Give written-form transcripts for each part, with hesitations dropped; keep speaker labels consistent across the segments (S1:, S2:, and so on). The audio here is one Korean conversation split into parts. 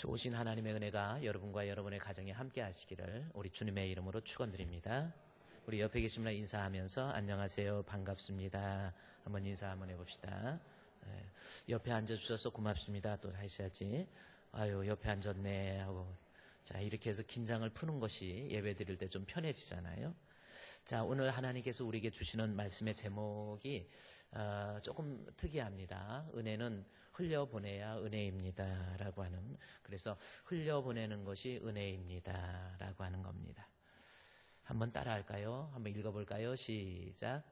S1: 좋으신 하나님의 은혜가 여러분과 여러분의 가정에 함께 하시기를 우리 주님의 이름으로 축원드립니다. 우리 옆에 계신 분 인사하면서 안녕하세요, 반갑습니다. 한번 인사 한번 해봅시다. 옆에 앉아주셔서 고맙습니다. 또 하셔야지. 아유, 옆에 앉았네 하고. 자, 이렇게 해서 긴장을 푸는 것이 예배 드릴 때 좀 편해지잖아요. 자, 오늘 하나님께서 우리에게 주시는 말씀의 제목이 조금 특이합니다. 은혜는 흘려보내야 은혜입니다 라고 하는, 그래서 흘려보내는 것이 은혜입니다 라고 하는 겁니다. 한번 따라 할까요? 한번 읽어볼까요? 시작.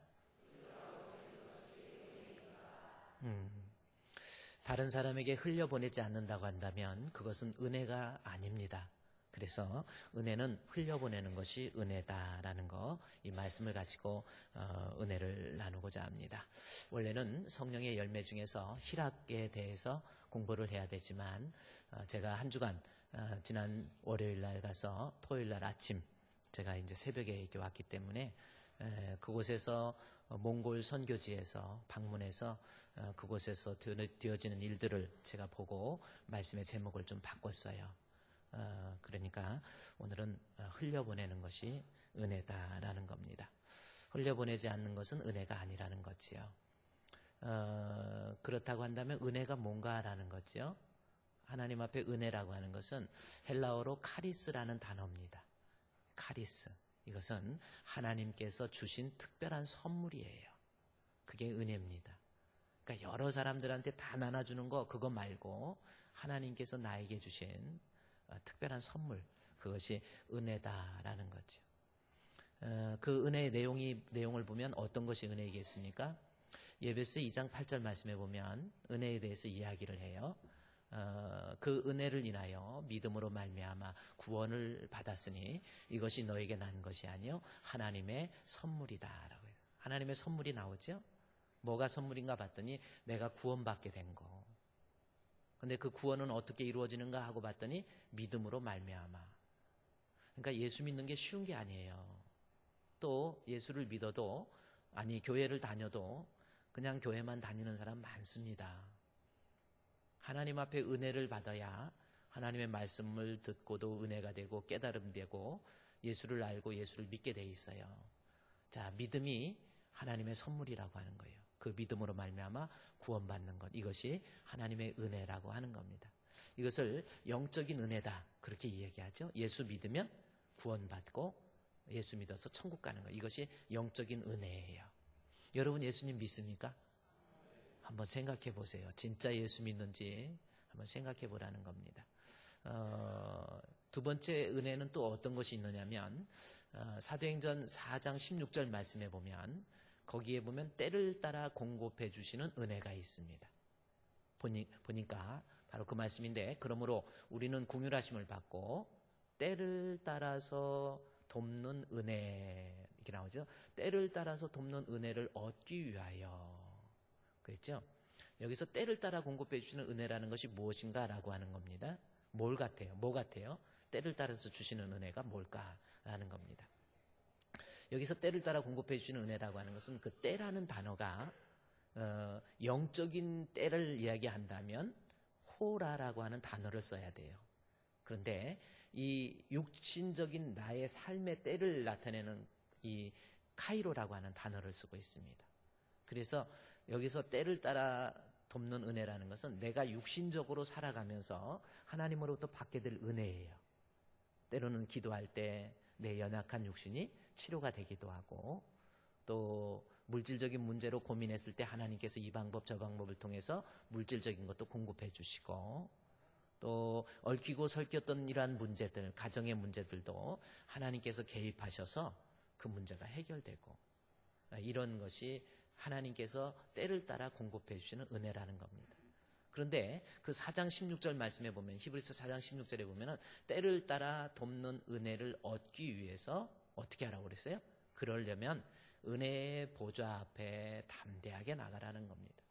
S1: 다른 사람에게 흘려보내지 않는다고 한다면 그것은 은혜가 아닙니다. 그래서 은혜는 흘려보내는 것이 은혜다라는 거, 이 말씀을 가지고 은혜를 나누고자 합니다. 원래는 성령의 열매 중에서 희락에 대해서 공부를 해야 되지만 제가 한 주간 지난 월요일 날 가서 토요일 날 아침 제가 이제 새벽에 이렇게 왔기 때문에 그곳에서 몽골 선교지에서 방문해서 그곳에서 되어지는 일들을 제가 보고 말씀의 제목을 좀 바꿨어요. 그러니까 오늘은 흘려보내는 것이 은혜다라는 겁니다. 흘려보내지 않는 것은 은혜가 아니라는 거지요. 그렇다고 한다면 은혜가 뭔가라는 거죠. 하나님 앞에 은혜라고 하는 것은 헬라어로 카리스라는 단어입니다. 카리스. 이것은 하나님께서 주신 특별한 선물이에요. 그게 은혜입니다. 그러니까 여러 사람들한테 다 나눠주는 거 그거 말고 하나님께서 나에게 주신 특별한 선물, 그것이 은혜다라는 거죠. 그 은혜의 내용을 보면 어떤 것이 은혜이겠습니까? 예배서 2장 8절 말씀에 보면 은혜에 대해서 이야기를 해요. 그 은혜를 인하여 믿음으로 말미암아 구원을 받았으니 이것이 너에게 난 것이 아니요 하나님의 선물이다라고 해요. 하나님의 선물이 나오죠. 뭐가 선물인가 봤더니 내가 구원받게 된 거. 근데 그 구원은 어떻게 이루어지는가 하고 봤더니 믿음으로 말미암아. 그러니까 예수 믿는 게 쉬운 게 아니에요. 또 예수를 믿어도, 아니 교회를 다녀도 그냥 교회만 다니는 사람 많습니다. 하나님 앞에 은혜를 받아야 하나님의 말씀을 듣고도 은혜가 되고 깨달음 되고 예수를 알고 예수를 믿게 돼 있어요. 자, 믿음이 하나님의 선물이라고 하는 거예요. 그 믿음으로 말미암아 구원받는 것, 이것이 하나님의 은혜라고 하는 겁니다. 이것을 영적인 은혜다 그렇게 이야기하죠. 예수 믿으면 구원받고 예수 믿어서 천국 가는 것, 이것이 영적인 은혜예요. 여러분 예수님 믿습니까? 한번 생각해 보세요. 진짜 예수 믿는지 한번 생각해 보라는 겁니다. 두 번째 은혜는 또 어떤 것이 있느냐면 사도행전 4장 16절 말씀에 보면, 거기에 보면 때를 따라 공급해 주시는 은혜가 있습니다. 보니까 바로 그 말씀인데, 그러므로 우리는 긍휼하심을 받고 때를 따라서 돕는 은혜, 이렇게 나오죠. 때를 따라서 돕는 은혜를 얻기 위하여. 그랬죠? 여기서 때를 따라 공급해 주시는 은혜라는 것이 무엇인가라고 하는 겁니다. 뭘 같아요? 뭐 같아요? 때를 따라서 주시는 은혜가 뭘까라는 겁니다. 여기서 때를 따라 공급해 주시는 은혜라고 하는 것은, 그 때라는 단어가 영적인 때를 이야기한다면 호라라고 하는 단어를 써야 돼요. 그런데 이 육신적인 나의 삶의 때를 나타내는 이 카이로라고 하는 단어를 쓰고 있습니다. 그래서 여기서 때를 따라 돕는 은혜라는 것은 내가 육신적으로 살아가면서 하나님으로부터 받게 될 은혜예요. 때로는 기도할 때 내 연약한 육신이 치료가 되기도 하고, 또 물질적인 문제로 고민했을 때 하나님께서 이 방법 저 방법을 통해서 물질적인 것도 공급해 주시고, 또 얽히고 설켰던 이러한 문제들, 가정의 문제들도 하나님께서 개입하셔서 그 문제가 해결되고, 이런 것이 하나님께서 때를 따라 공급해 주시는 은혜라는 겁니다. 그런데 그 4장 16절 말씀에 보면, 히브리서 4장 16절에 보면은 때를 따라 돕는 은혜를 얻기 위해서 어떻게 하라고 그랬어요? 그러려면 은혜의 보좌 앞에 담대하게 나가라는 겁니다.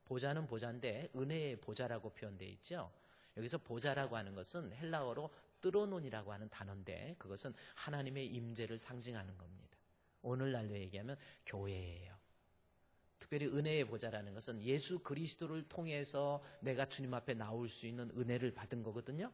S1: 보좌는 보좌인데 은혜의 보좌라고 표현되어 있죠. 여기서 보좌라고 하는 것은 헬라어로 뜨로논이라고 하는 단어인데, 그것은 하나님의 임재를 상징하는 겁니다. 오늘날로 얘기하면 교회예요. 특별히 은혜의 보좌라는 것은 예수 그리스도를 통해서 내가 주님 앞에 나올 수 있는 은혜를 받은 거거든요.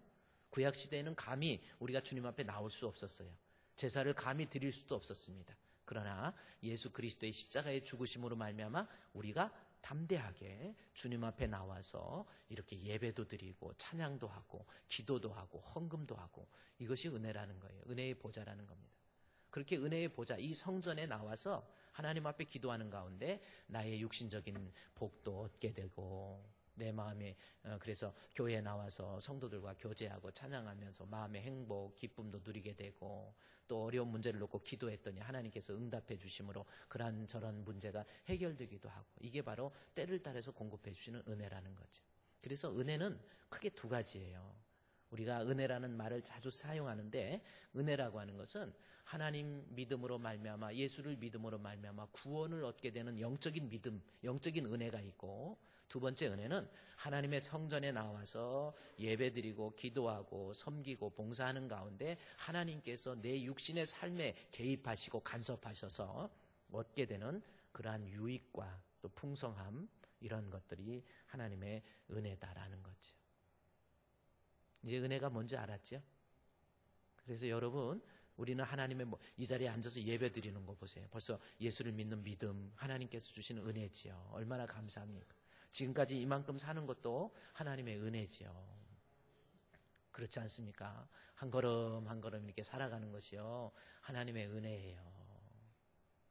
S1: 구약 시대에는 감히 우리가 주님 앞에 나올 수 없었어요. 제사를 감히 드릴 수도 없었습니다. 그러나 예수 그리스도의 십자가의 죽으심으로 말미암아 우리가 담대하게 주님 앞에 나와서 이렇게 예배도 드리고 찬양도 하고 기도도 하고 헌금도 하고, 이것이 은혜라는 거예요. 은혜의 보좌라는 겁니다. 그렇게 은혜의 보좌, 이 성전에 나와서 하나님 앞에 기도하는 가운데 나의 육신적인 복도 얻게 되고, 내 마음에 그래서 교회에 나와서 성도들과 교제하고 찬양하면서 마음의 행복, 기쁨도 누리게 되고, 또 어려운 문제를 놓고 기도했더니 하나님께서 응답해 주심으로 그런 저런 문제가 해결되기도 하고, 이게 바로 때를 따라서 공급해 주시는 은혜라는 거죠. 그래서 은혜는 크게 두 가지예요. 우리가 은혜라는 말을 자주 사용하는데, 은혜라고 하는 것은 하나님 믿음으로 말미암아, 예수를 믿음으로 말미암아 구원을 얻게 되는 영적인 믿음, 영적인 은혜가 있고, 두 번째 은혜는 하나님의 성전에 나와서 예배드리고 기도하고 섬기고 봉사하는 가운데 하나님께서 내 육신의 삶에 개입하시고 간섭하셔서 얻게 되는 그러한 유익과 또 풍성함, 이런 것들이 하나님의 은혜다라는 거죠. 이제 은혜가 뭔지 알았죠? 그래서 여러분, 우리는 하나님의 이 자리에 앉아서 예배 드리는 거 보세요. 벌써 예수를 믿는 믿음, 하나님께서 주시는 은혜지요. 얼마나 감사합니까? 지금까지 이만큼 사는 것도 하나님의 은혜지요. 그렇지 않습니까? 한 걸음 한 걸음 이렇게 살아가는 것이요, 하나님의 은혜예요.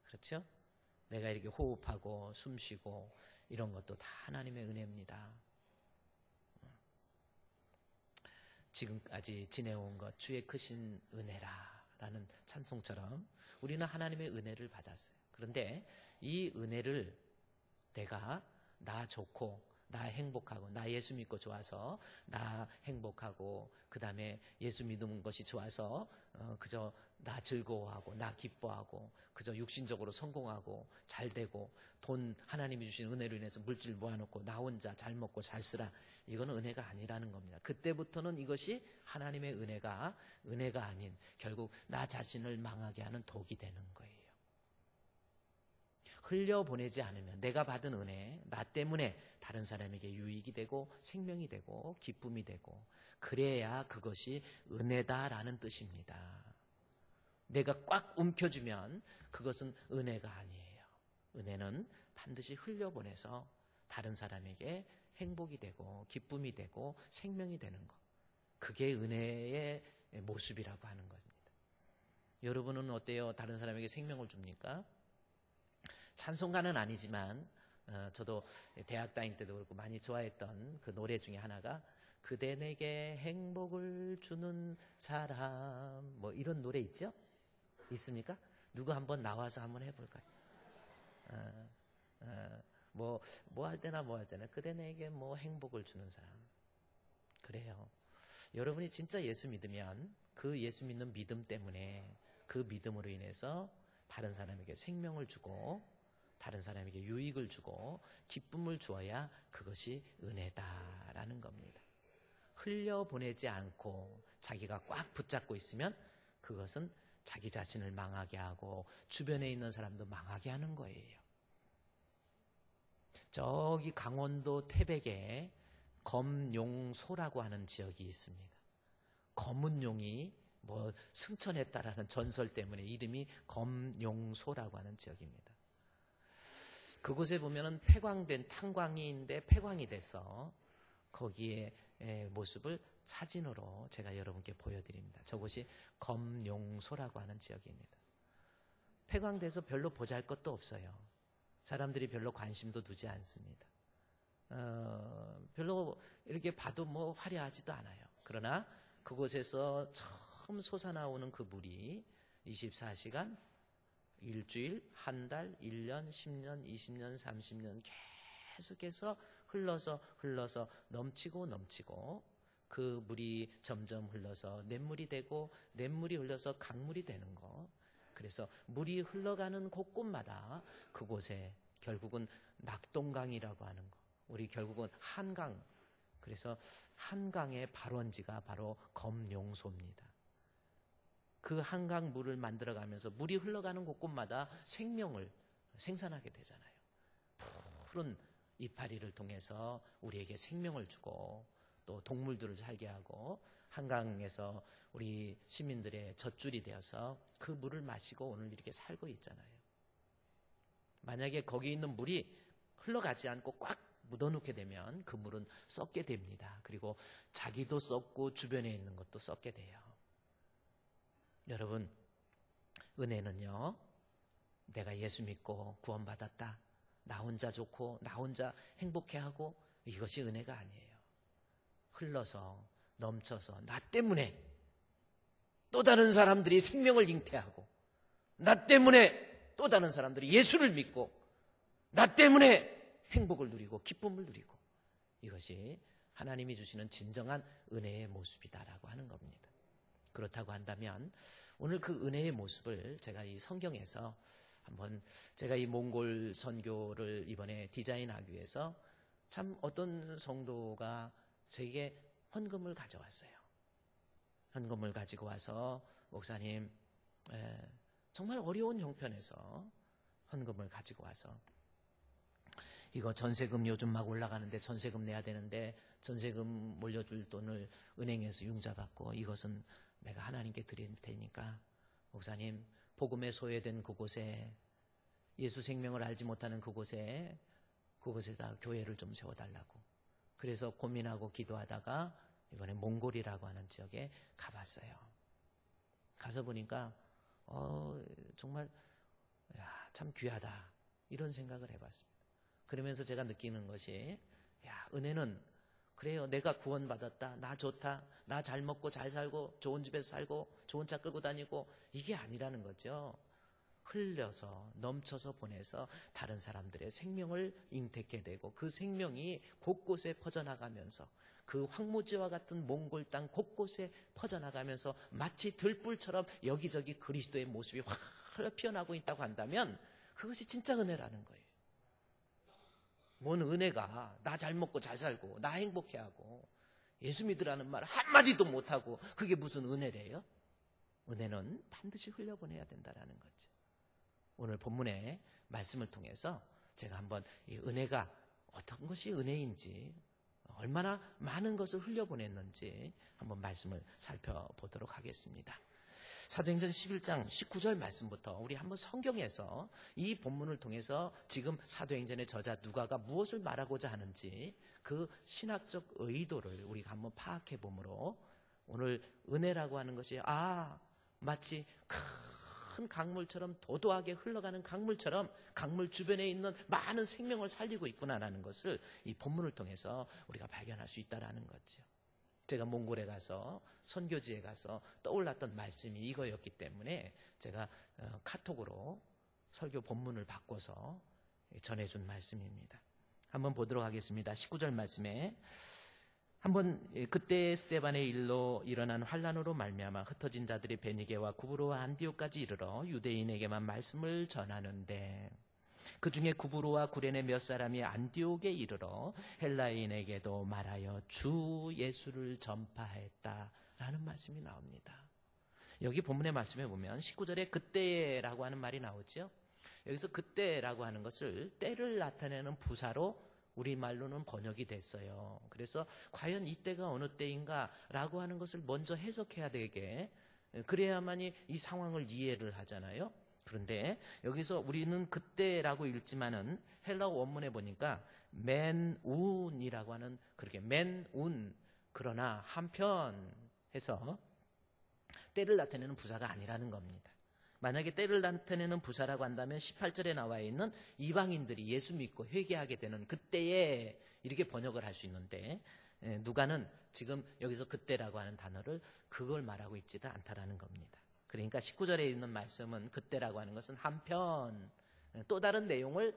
S1: 그렇죠? 내가 이렇게 호흡하고 숨쉬고 이런 것도 다 하나님의 은혜입니다. 지금까지 지내온 것 주의 크신 은혜라 라는 찬송처럼 우리는 하나님의 은혜를 받았어요. 그런데 이 은혜를 내가 나 좋고 나 행복하고 나 예수 믿고 좋아서 나 행복하고 그 다음에 예수 믿는 것이 좋아서 그저 나 즐거워하고 나 기뻐하고 그저 육신적으로 성공하고 잘되고 돈 하나님이 주신 은혜로 인해서 물질 모아놓고 나 혼자 잘 먹고 잘 쓰라, 이거는 은혜가 아니라는 겁니다. 그때부터는 이것이 하나님의 은혜가 아닌 결국 나 자신을 망하게 하는 독이 되는 거예요. 흘려보내지 않으면 내가 받은 은혜, 나 때문에 다른 사람에게 유익이 되고 생명이 되고 기쁨이 되고, 그래야 그것이 은혜다라는 뜻입니다. 내가 꽉 움켜쥐면 그것은 은혜가 아니에요. 은혜는 반드시 흘려보내서 다른 사람에게 행복이 되고 기쁨이 되고 생명이 되는 것, 그게 은혜의 모습이라고 하는 겁니다. 여러분은 어때요? 다른 사람에게 생명을 줍니까? 찬송가는 아니지만 저도 대학 다닐 때도 그렇고 많이 좋아했던 그 노래 중에 하나가 그대 내게 행복을 주는 사람, 뭐 이런 노래 있죠? 있습니까? 누구 한번 나와서 한번 해볼까요? 뭐 할 때나 그대 내게 뭐 행복을 주는 사람. 그래요. 여러분이 진짜 예수 믿으면 그 예수 믿는 믿음 때문에 그 믿음으로 인해서 다른 사람에게 생명을 주고 다른 사람에게 유익을 주고 기쁨을 주어야 그것이 은혜다라는 겁니다. 흘려보내지 않고 자기가 꽉 붙잡고 있으면 그것은 자기 자신을 망하게 하고 주변에 있는 사람도 망하게 하는 거예요. 저기 강원도 태백에 검용소라고 하는 지역이 있습니다. 검은 용이 뭐 승천했다라는 전설 때문에 이름이 검용소라고 하는 지역입니다. 그곳에 보면은 폐광된 탄광이인데 폐광이 돼서 거기에 모습을 사진으로 제가 여러분께 보여드립니다. 저곳이 검용소라고 하는 지역입니다. 폐광돼서 별로 보잘것도 없어요. 사람들이 별로 관심도 두지 않습니다. 별로 이렇게 봐도 뭐 화려하지도 않아요. 그러나 그곳에서 처음 솟아나오는 그 물이 24시간, 일주일, 한 달, 1년, 10년, 20년, 30년 계속해서 흘러서 넘치고 그 물이 점점 흘러서 냇물이 되고 냇물이 흘러서 강물이 되는 거. 그래서 물이 흘러가는 곳곳마다 그곳에 결국은 낙동강이라고 하는 거. 우리 결국은 한강. 그래서 한강의 발원지가 바로 검용소입니다. 그 한강 물을 만들어가면서 물이 흘러가는 곳곳마다 생명을 생산하게 되잖아요. 푸른 이파리를 통해서 우리에게 생명을 주고 또 동물들을 살게 하고 한강에서 우리 시민들의 젖줄이 되어서 그 물을 마시고 오늘 이렇게 살고 있잖아요. 만약에 거기 있는 물이 흘러가지 않고 꽉 묻어놓게 되면 그 물은 썩게 됩니다. 그리고 자기도 썩고 주변에 있는 것도 썩게 돼요. 여러분, 은혜는요, 내가 예수 믿고 구원받았다, 나 혼자 좋고 나 혼자 행복해하고 이것이 은혜가 아니에요. 흘러서 넘쳐서 나 때문에 또 다른 사람들이 생명을 잉태하고, 나 때문에 또 다른 사람들이 예수를 믿고, 나 때문에 행복을 누리고 기쁨을 누리고, 이것이 하나님이 주시는 진정한 은혜의 모습이다라고 하는 겁니다. 그렇다고 한다면 오늘 그 은혜의 모습을 제가 이 성경에서 한번, 제가 이 몽골 선교를 이번에 디자인하기 위해서 참 어떤 성도가 제게 헌금을 가져왔어요. 헌금을 가지고 와서, 목사님, 정말 어려운 형편에서 헌금을 가지고 와서, 이거 전세금 요즘 막 올라가는데 전세금 내야 되는데 전세금 몰려줄 돈을 은행에서 융자받고, 이것은 내가 하나님께 드릴 테니까 목사님, 복음에 소외된 그곳에, 예수 생명을 알지 못하는 그곳에다 교회를 좀 세워달라고. 그래서 고민하고 기도하다가 이번에 몽골이라고 하는 지역에 가봤어요. 가서 보니까 정말 참 귀하다, 이런 생각을 해봤습니다. 그러면서 제가 느끼는 것이, 은혜는 그래요, 내가 구원받았다, 나 좋다, 나 잘 먹고 잘 살고 좋은 집에서 살고 좋은 차 끌고 다니고, 이게 아니라는 거죠. 흘려서 넘쳐서 보내서 다른 사람들의 생명을 잉태케 되고, 그 생명이 곳곳에 퍼져나가면서, 그 황무지와 같은 몽골 땅 곳곳에 퍼져나가면서 마치 들불처럼 여기저기 그리스도의 모습이 확 피어나고 있다고 한다면 그것이 진짜 은혜라는 거예요. 뭔 은혜가 나 잘 먹고 잘 살고 나 행복해하고 예수 믿으라는 말 한마디도 못하고 그게 무슨 은혜래요? 은혜는 반드시 흘려보내야 된다는 거죠. 오늘 본문의 말씀을 통해서 제가 한번 이 은혜가 어떤 것이 은혜인지, 얼마나 많은 것을 흘려보냈는지 한번 말씀을 살펴보도록 하겠습니다. 사도행전 11장 19절 말씀부터 우리 한번 성경에서 이 본문을 통해서 지금 사도행전의 저자 누가가 무엇을 말하고자 하는지 그 신학적 의도를 우리가 한번 파악해 보므로, 오늘 은혜라고 하는 것이 마치 큰 강물처럼, 도도하게 흘러가는 강물처럼 강물 주변에 있는 많은 생명을 살리고 있구나라는 것을 이 본문을 통해서 우리가 발견할 수 있다라는 거죠. 제가 몽골에 가서, 선교지에 가서 떠올랐던 말씀이 이거였기 때문에 제가 카톡으로 설교 본문을 바꿔서 전해준 말씀입니다. 한번 보도록 하겠습니다. 19절 말씀에, 한번 그때 스데반의 일로 일어난 환란으로 말미암아 흩어진 자들이 베니게와 구브로와 안디옥까지 이르러 유대인에게만 말씀을 전하는데, 그 중에 구브로와 구레네 몇 사람이 안디옥에 이르러 헬라인에게도 말하여 주 예수를 전파했다라는 말씀이 나옵니다. 여기 본문의 말씀에 보면 19절에 그때라고 하는 말이 나오죠. 여기서 그때라고 하는 것을 때를 나타내는 부사로 우리말로는 번역이 됐어요. 그래서 과연 이때가 어느 때인가라고 하는 것을 먼저 해석해야 되게, 그래야만이 이 상황을 이해를 하잖아요. 그런데 여기서 우리는 그때라고 읽지만은 헬라어 원문에 보니까 맨운이라고 하는, 그렇게 맨운, 그러나 한편 해서 때를 나타내는 부사가 아니라는 겁니다. 만약에 때를 나타내는 부사라고 한다면 18절에 나와 있는 이방인들이 예수 믿고 회개하게 되는 그때에 이렇게 번역을 할 수 있는데, 누가는 지금 여기서 그때라고 하는 단어를 그걸 말하고 있지도 않다라는 겁니다. 그러니까 19절에 있는 말씀은, 그때라고 하는 것은 한편 또 다른 내용을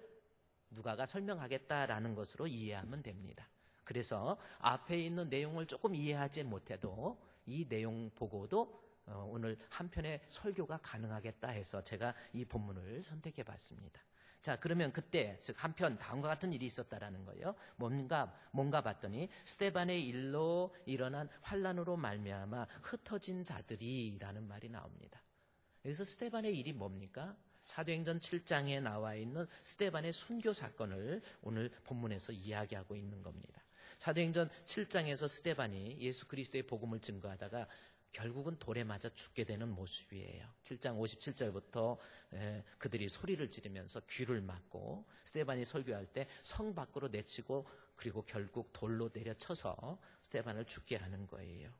S1: 누가가 설명하겠다라는 것으로 이해하면 됩니다. 그래서 앞에 있는 내용을 조금 이해하지 못해도 이 내용 보고도 오늘 한편의 설교가 가능하겠다 해서 제가 이 본문을 선택해 봤습니다. 자, 그러면 그때, 즉 한편 다음과 같은 일이 있었다라는 거예요. 뭔가 봤더니 스데반의 일로 일어난 환란으로 말미암아 흩어진 자들이라는 말이 나옵니다. 여기서 스데반의 일이 뭡니까? 사도행전 7장에 나와 있는 스데반의 순교 사건을 오늘 본문에서 이야기하고 있는 겁니다. 사도행전 7장에서 스데반이 예수 그리스도의 복음을 증거하다가 결국은 돌에 맞아 죽게 되는 모습이에요. 7장 57절부터 그들이 소리를 지르면서 귀를 막고 스데반이 설교할 때 성 밖으로 내치고 그리고 결국 돌로 내려쳐서 스데반을 죽게 하는 거예요.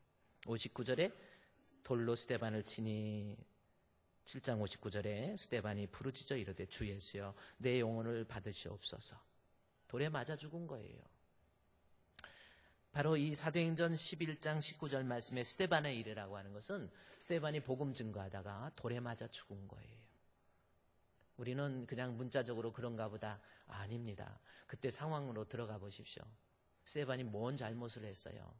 S1: 59절에 돌로 스데반을 치니 7장 59절에 스데반이 부르짖어 이르되 주 예수여 내 영혼을 받으시옵소서. 돌에 맞아 죽은 거예요. 바로 이 사도행전 11장 19절 말씀에 스데반의 일이라고 하는 것은 스데반이 복음 증거하다가 돌에 맞아 죽은 거예요. 우리는 그냥 문자적으로 그런가 보다. 아닙니다. 그때 상황으로 들어가 보십시오. 스데반이 뭔 잘못을 했어요?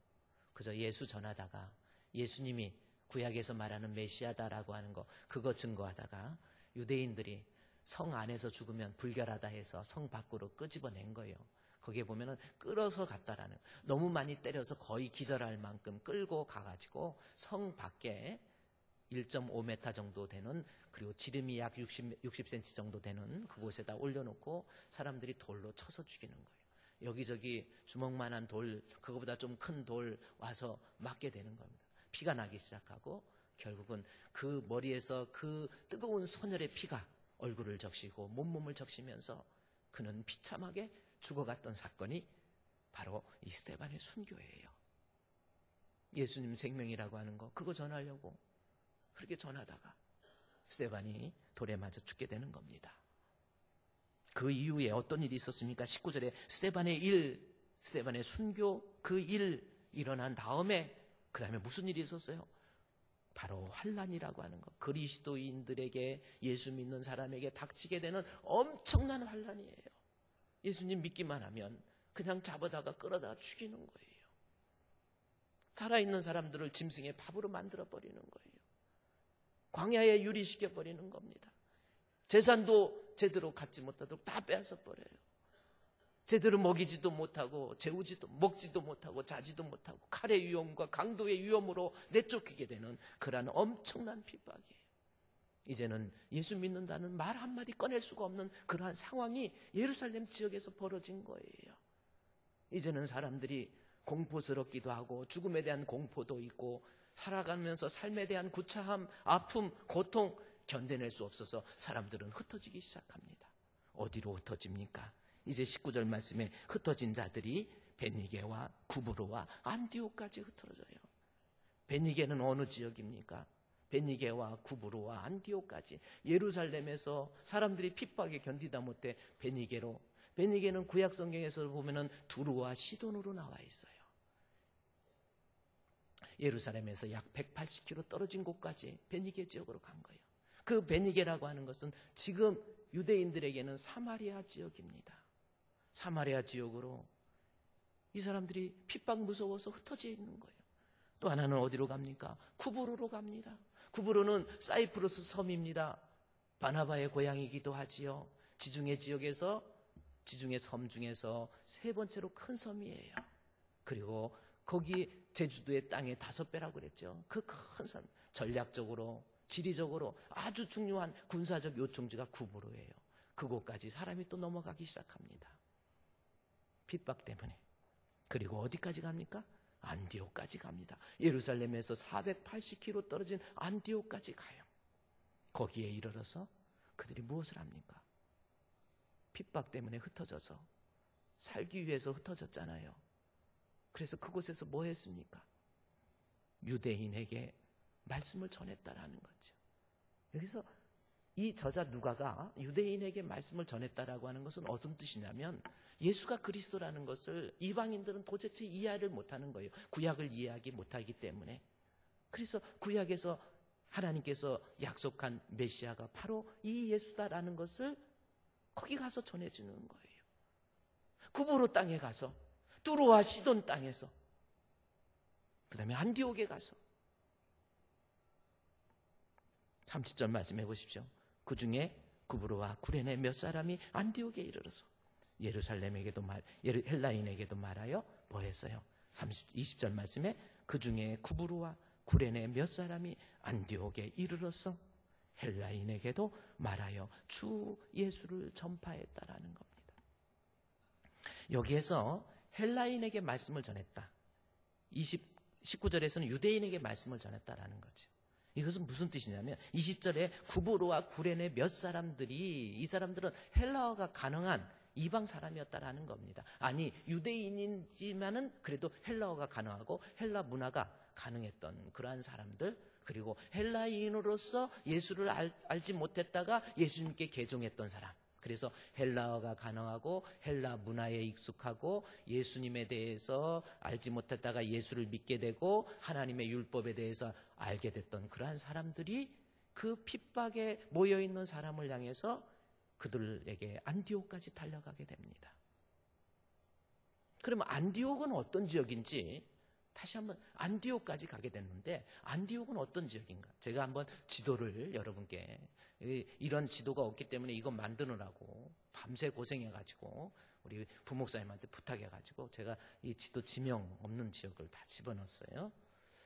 S1: 그저 예수 전하다가 예수님이 구약에서 말하는 메시아다라고 하는 거 그거 증거하다가 유대인들이 성 안에서 죽으면 불결하다 해서 성 밖으로 끄집어낸 거예요. 거기에 보면은 끌어서 갔다라는, 너무 많이 때려서 거의 기절할 만큼 끌고 가가지고 성 밖에 1.5m 정도 되는, 그리고 지름이 약 60cm 정도 되는 그곳에다 올려놓고 사람들이 돌로 쳐서 죽이는 거예요. 여기저기 주먹만한 돌, 그거보다 좀 큰 돌 와서 맞게 되는 겁니다. 피가 나기 시작하고 결국은 그 머리에서 그 뜨거운 선열의 피가 얼굴을 적시고 몸을 적시면서 그는 비참하게 죽어갔던 사건이 바로 이 스데반의 순교예요. 예수님 생명이라고 하는 거 그거 전하려고 그렇게 전하다가 스데반이 돌에 맞아 죽게 되는 겁니다. 그 이후에 어떤 일이 있었습니까? 19절에 스데반의 순교 그 일 일어난 다음에 그 다음에 무슨 일이 있었어요? 바로 환란이라고 하는 것. 그리스도인들에게, 예수 믿는 사람에게 닥치게 되는 엄청난 환란이에요. 예수님 믿기만 하면 그냥 잡아다가 끌어다가 죽이는 거예요. 살아있는 사람들을 짐승의 밥으로 만들어버리는 거예요. 광야에 유리시켜버리는 겁니다. 재산도 제대로 갖지 못하도록 다 빼앗아버려요. 제대로 먹이지도 못하고 먹지도 못하고 자지도 못하고 칼의 위험과 강도의 위험으로 내쫓기게 되는 그러한 엄청난 핍박이에요. 이제는 예수 믿는다는 말 한마디 꺼낼 수가 없는 그러한 상황이 예루살렘 지역에서 벌어진 거예요. 이제는 사람들이 공포스럽기도 하고 죽음에 대한 공포도 있고 살아가면서 삶에 대한 구차함, 아픔, 고통 견뎌낼 수 없어서 사람들은 흩어지기 시작합니다. 어디로 흩어집니까? 이제 19절 말씀에 흩어진 자들이 베니게와 구브로와 안디옥까지 흩어져요. 베니게는 어느 지역입니까? 베니게와 구브로와 안디옥까지, 예루살렘에서 사람들이 핍박에 견디다 못해 베니게는 구약 성경에서 보면은 두루와 시돈으로 나와 있어요. 예루살렘에서 약 180km 떨어진 곳까지 베니게 지역으로 간 거예요. 그 베니게라고 하는 것은 지금 유대인들에게는 사마리아 지역입니다. 사마리아 지역으로 이 사람들이 핍박 무서워서 흩어져 있는 거예요. 또 하나는 어디로 갑니까? 구브로로 갑니다. 구브로는 사이프러스 섬입니다. 바나바의 고향이기도 하지요. 지중해 섬 중에서 세 번째로 큰 섬이에요. 그리고 거기 제주도의 땅의 5배라고 그랬죠. 그 큰 섬, 전략적으로 지리적으로 아주 중요한 군사적 요충지가 구브로예요. 그곳까지 사람이 또 넘어가기 시작합니다. 핍박 때문에. 그리고 어디까지 갑니까? 안디옥까지 갑니다. 예루살렘에서 480km 떨어진 안디옥까지 가요. 거기에 이르러서 그들이 무엇을 합니까? 핍박 때문에 흩어져서 살기 위해서 흩어졌잖아요. 그래서 그곳에서 뭐 했습니까? 유대인에게 말씀을 전했다라는 거죠. 여기서 이 저자 누가가 유대인에게 말씀을 전했다라고 하는 것은 어떤 뜻이냐면 예수가 그리스도라는 것을 이방인들은 도대체 이해를 못하는 거예요. 구약을 이해하기 못하기 때문에. 그래서 구약에서 하나님께서 약속한 메시아가 바로 이 예수다라는 것을 거기 가서 전해주는 거예요. 구브로 땅에 가서, 뚜로와 시돈 땅에서, 그 다음에 안디옥에 가서 30절 말씀해 보십시오. 그 중에 구브로와 구레네 몇 사람이 안디옥에 이르러서 헬라인에게도 말하여 뭐 했어요? 20절 말씀에 그 중에 구브로와 구레네 몇 사람이 안디옥에 이르러서 헬라인에게도 말하여 주 예수를 전파했다라는 겁니다. 여기에서 헬라인에게 말씀을 전했다. 19절에서는 유대인에게 말씀을 전했다라는 거죠. 이것은 무슨 뜻이냐면 20절에 구브로와 구레네 몇 사람들이, 이 사람들은 헬라어가 가능한 이방 사람이었다라는 겁니다. 아니, 유대인이지만은 그래도 헬라어가 가능하고 헬라 문화가 가능했던 그러한 사람들, 그리고 헬라인으로서 예수를 알지 못했다가 예수님께 개종했던 사람, 그래서 헬라어가 가능하고 헬라 문화에 익숙하고 예수님에 대해서 알지 못했다가 예수를 믿게 되고 하나님의 율법에 대해서 알게 됐던 그러한 사람들이 그 핍박에 모여있는 사람을 향해서 그들에게 안디옥까지 달려가게 됩니다. 그러면 안디옥은 어떤 지역인지 다시 한번, 안디옥까지 가게 됐는데 안디옥은 어떤 지역인가? 제가 한번 지도를 여러분께, 이런 지도가 없기 때문에 이거 만드느라고 밤새 고생해가지고 우리 부목사님한테 부탁해가지고 제가 이 지도 지명 없는 지역을 다 집어넣었어요.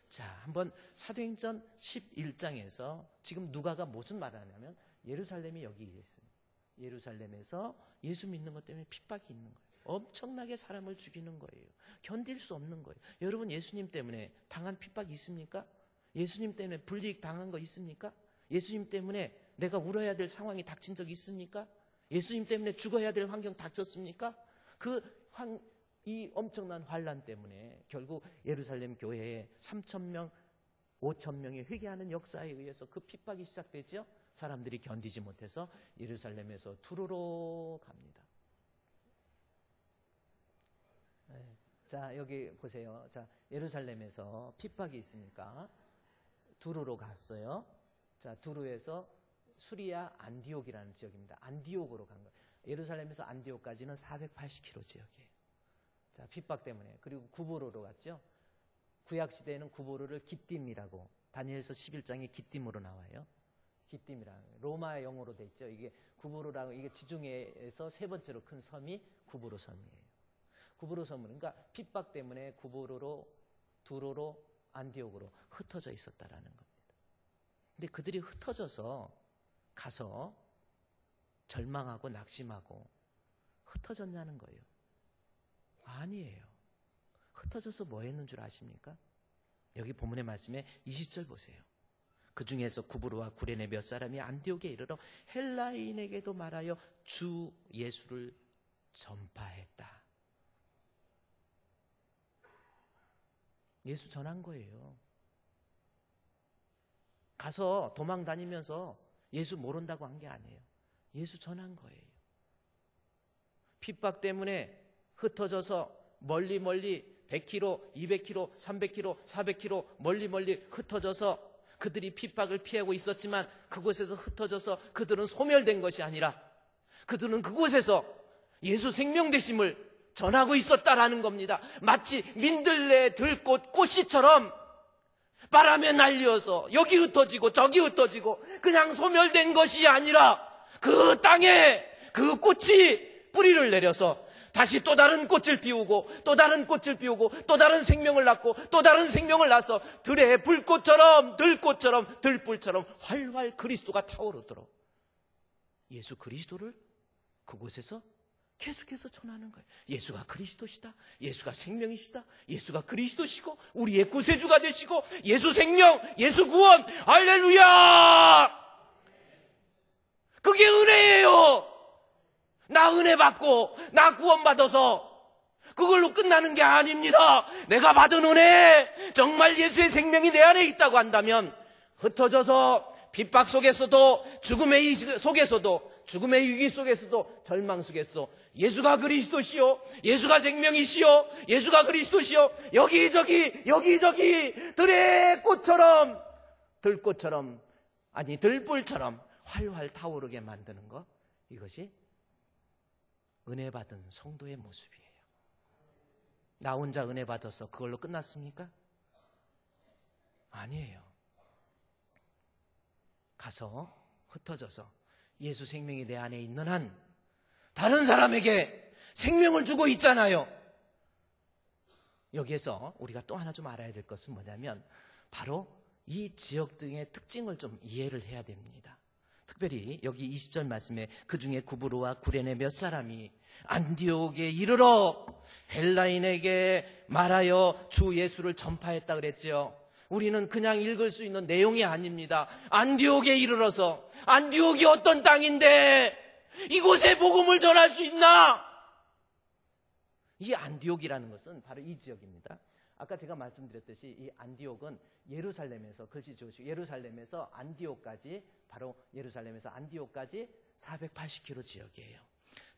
S1: 자, 한번 사도행전 11장에서 지금 누가가 무슨 말을 하냐면 예루살렘이 여기 있습니다. 예루살렘에서 예수 믿는 것 때문에 핍박이 있는 거예요. 엄청나게 사람을 죽이는 거예요. 견딜 수 없는 거예요. 여러분, 예수님 때문에 당한 핍박이 있습니까? 예수님 때문에 불이익 당한 거 있습니까? 예수님 때문에 내가 울어야 될 상황이 닥친 적이 있습니까? 예수님 때문에 죽어야 될 환경 닥쳤습니까? 이 엄청난 환란 때문에 결국 예루살렘 교회에 3,000명, 5,000명이 회개하는 역사에 의해서 그 핍박이 시작되죠. 사람들이 견디지 못해서 예루살렘에서 두로로 갑니다. 네. 자, 여기 보세요. 자, 예루살렘에서 핍박이 있으니까 두루로 갔어요. 자, 두루에서 수리아 안디옥이라는 지역입니다. 안디옥으로 간 거예요. 예루살렘에서 안디옥까지는 480km 지역이에요. 자, 핍박 때문에. 그리고 구브로로 갔죠. 구약 시대에는 구브로를 기띔이라고, 다니엘서 11장에 기띔으로 나와요. 기띔이라는, 로마 영어로 돼 있죠. 이게 구브로라고, 이게 지중해에서 세 번째로 큰 섬이 구브로 섬이에요. 구브로 섬은, 그러니까 핍박 때문에 구브로로, 두로로, 안디옥으로 흩어져 있었다라는 겁니다. 근데 그들이 흩어져서 가서 절망하고 낙심하고 흩어졌냐는 거예요. 아니에요. 흩어져서 뭐 했는 줄 아십니까? 여기 본문의 말씀에 20절 보세요. 그 중에서 구브로와 구레네 몇 사람이 안디옥에 이르러 헬라인에게도 말하여 주 예수를 전파했다. 예수 전한 거예요. 가서 도망 다니면서 예수 모른다고 한 게 아니에요. 예수 전한 거예요. 핍박 때문에 흩어져서 멀리 100km, 200km, 300km, 400km 멀리 흩어져서 그들이 핍박을 피하고 있었지만 그곳에서 흩어져서 그들은 소멸된 것이 아니라 그들은 그곳에서 예수 생명 되심을 전하고 있었다라는 겁니다. 마치 민들레 들꽃 꽃씨처럼 바람에 날려서 여기 흩어지고 저기 흩어지고 그냥 소멸된 것이 아니라 그 땅에 그 꽃이 뿌리를 내려서 다시 또 다른 꽃을 피우고 또 다른 꽃을 피우고 또 다른 생명을 낳고 또 다른 생명을 낳아서 들의 불꽃처럼 들꽃처럼 들불처럼 활활 그리스도가 타오르도록 예수 그리스도를 그곳에서 계속해서 전하는 거예요. 예수가 그리스도시다. 예수가 생명이시다. 예수가 그리스도시고 우리의 구세주가 되시고 예수 생명, 예수 구원, 할렐루야! 그게 은혜예요. 나 은혜 받고 나 구원 받아서 그걸로 끝나는 게 아닙니다. 내가 받은 은혜, 정말 예수의 생명이 내 안에 있다고 한다면 흩어져서 핍박 속에서도 죽음의 속에서도 죽음의 위기 속에서도 절망 속에서도 예수가 그리스도시요, 예수가 생명이시요, 예수가 그리스도시요, 여기저기 들의 꽃처럼 들꽃처럼 아니 들불처럼 활활 타오르게 만드는 것, 이것이 은혜 받은 성도의 모습이에요. 나 혼자 은혜 받아서 그걸로 끝났습니까? 아니에요. 가서 흩어져서 예수 생명이 내 안에 있는 한 다른 사람에게 생명을 주고 있잖아요. 여기에서 우리가 또 하나 좀 알아야 될 것은 뭐냐면 바로 이 지역 등의 특징을 좀 이해를 해야 됩니다. 특별히 여기 20절 말씀에 그 중에 구브로와 구레네 몇 사람이 안디옥에 이르러 헬라인에게 말하여 주 예수를 전파했다 그랬죠. 우리는 그냥 읽을 수 있는 내용이 아닙니다. 안디옥에 이르러서, 안디옥이 어떤 땅인데 이곳에 복음을 전할 수 있나? 이 안디옥이라는 것은 바로 이 지역입니다. 아까 제가 말씀드렸듯이 이 안디옥은 예루살렘에서, 글씨 좋으시고, 예루살렘에서 안디옥까지, 바로 예루살렘에서 안디옥까지 480km 지역이에요.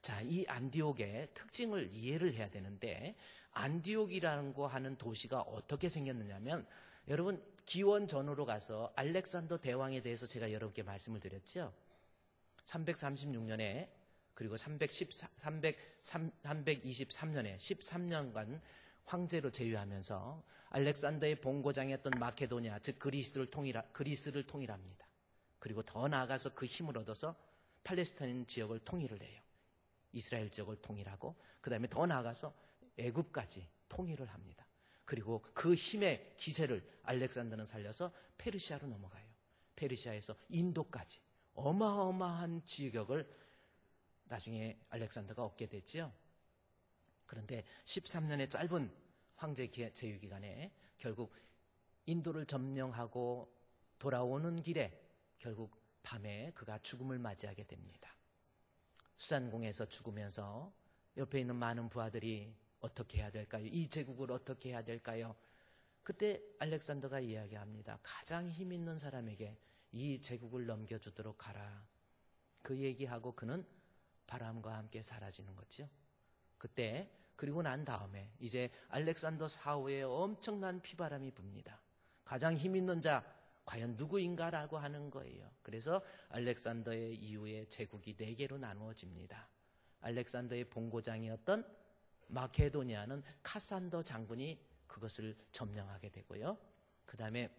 S1: 자, 이 안디옥의 특징을 이해를 해야 되는데, 안디옥이라는 거 하는 도시가 어떻게 생겼느냐면, 여러분 기원 전으로 가서 알렉산더 대왕에 대해서 제가 여러분께 말씀을 드렸죠. 336년에 그리고 323년에 13년간 황제로 제위하면서 알렉산더의 본고장이었던 마케도니아, 즉 그리스를 통일합니다. 그리고 더 나아가서 그 힘을 얻어서 팔레스타인 지역을 통일을 해요. 이스라엘 지역을 통일하고 그 다음에 더 나아가서 애굽까지 통일을 합니다. 그리고 그 힘의 기세를 알렉산더는 살려서 페르시아로 넘어가요. 페르시아에서 인도까지 어마어마한 지역을 나중에 알렉산더가 얻게 됐죠. 그런데 13년의 짧은 황제 제위 기간에 결국 인도를 점령하고 돌아오는 길에 결국 밤에 그가 죽음을 맞이하게 됩니다. 수산궁에서 죽으면서 옆에 있는 많은 부하들이 어떻게 해야 될까요? 이 제국을 어떻게 해야 될까요? 그때 알렉산더가 이야기합니다. 가장 힘 있는 사람에게 이 제국을 넘겨주도록 하라. 그 얘기하고 그는 바람과 함께 사라지는 거죠. 그때 그리고 난 다음에 이제 알렉산더 사후에 엄청난 피바람이 붑니다. 가장 힘 있는 자 과연 누구인가라고 하는 거예요. 그래서 알렉산더의 이후에 제국이 4개로 나누어집니다. 알렉산더의 본고장이었던 마케도니아는 카산더 장군이 그것을 점령하게 되고요. 그 다음에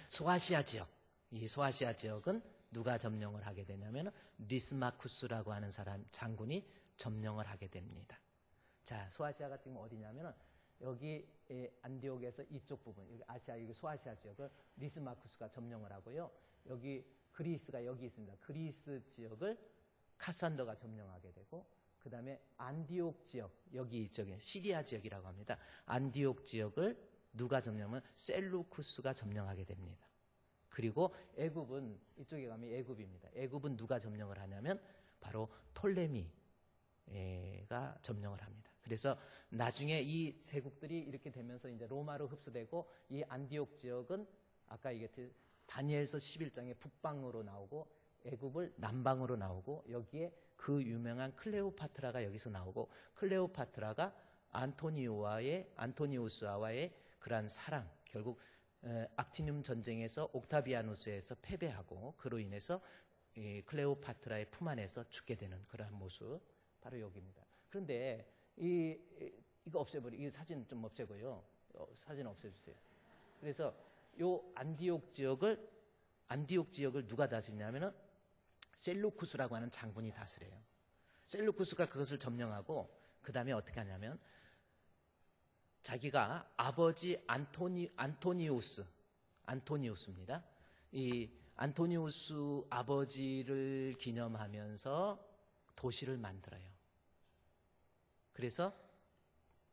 S1: 소아시아 지역, 이 소아시아 지역은 누가 점령을 하게 되냐면 리스마쿠스라고 하는 장군이 점령을 하게 됩니다. 자, 소아시아가 지금 어디냐면 여기 안디옥에서 이쪽 부분, 여기 아시아, 여기 소아시아 지역을 리스마쿠스가 점령을 하고요. 여기 그리스가 여기 있습니다. 그리스 지역을 카산더가 점령하게 되고, 그 다음에 안디옥 지역, 여기 이쪽에 시리아 지역이라고 합니다. 안디옥 지역을 누가 점령하면 셀루쿠스가 점령하게 됩니다. 그리고 애굽은 이쪽에 가면 애굽입니다. 애굽은 누가 점령을 하냐면 바로 톨레미가 점령을 합니다. 그래서 나중에 이 제국들이 이렇게 되면서 이제 로마로 흡수되고, 이 안디옥 지역은 아까 얘기했듯이 다니엘서 11장에 북방으로 나오고 애굽을 남방으로 나오고, 여기에 그 유명한 클레오파트라가 여기서 나오고, 클레오파트라가 안토니우스와의 그러한 사랑, 결국 악티늄 전쟁에서 옥타비아누스에서 패배하고 그로 인해서 클레오파트라의 품 안에서 죽게 되는 그러한 모습, 바로 여기입니다. 그런데 이거 없애버리고, 이 사진 좀 없애고요. 사진 없애주세요. 그래서 요 안디옥 지역을 누가 다스리냐면은 셀루쿠스라고 하는 장군이 다스려요. 셀루쿠스가 그것을 점령하고 그 다음에 어떻게 하냐면 자기가 아버지 안토니우스입니다. 이 안토니우스 아버지를 기념하면서 도시를 만들어요. 그래서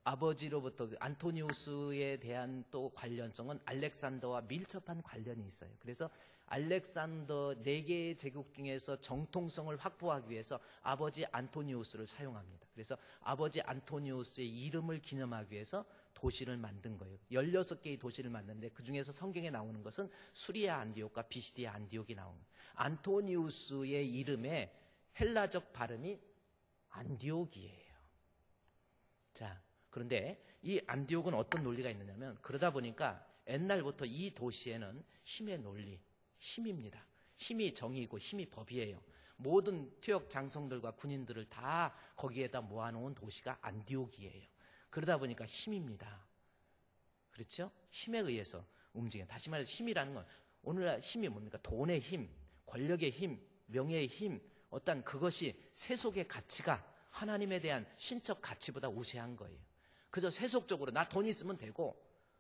S1: 아버지로부터 안토니우스에 대한 또 관련성은 알렉산더와 밀접한 관련이 있어요. 그래서 알렉산더 4개의 제국 중에서 정통성을 확보하기 위해서 아버지 안토니우스를 사용합니다. 그래서 아버지 안토니우스의 이름을 기념하기 위해서 도시를 만든 거예요. 16개의 도시를 만드는데 그 중에서 성경에 나오는 것은 수리아 안디옥과 비시디아 안디옥이 나오는 거예요. 안토니우스의 이름의 헬라적 발음이 안디옥이에요. 자, 그런데 이 안디옥은 어떤 논리가 있느냐면, 그러다 보니까 옛날부터 이 도시에는 힘의 논리, 힘입니다. 힘이 정의고 힘이 법이에요. 모든 퇴역 장성들과 군인들을 다 거기에다 모아놓은 도시가 안디옥이에요. 그러다 보니까 힘입니다. 그렇죠? 힘에 의해서 움직여요. 다시 말해서 힘이라는 건 오늘날 힘이 뭡니까? 돈의 힘, 권력의 힘, 명예의 힘, 어떤 그것이 세속의 가치가 하나님에 대한 신적 가치보다 우세한 거예요. 그저 세속적으로 나 돈 있으면 되고,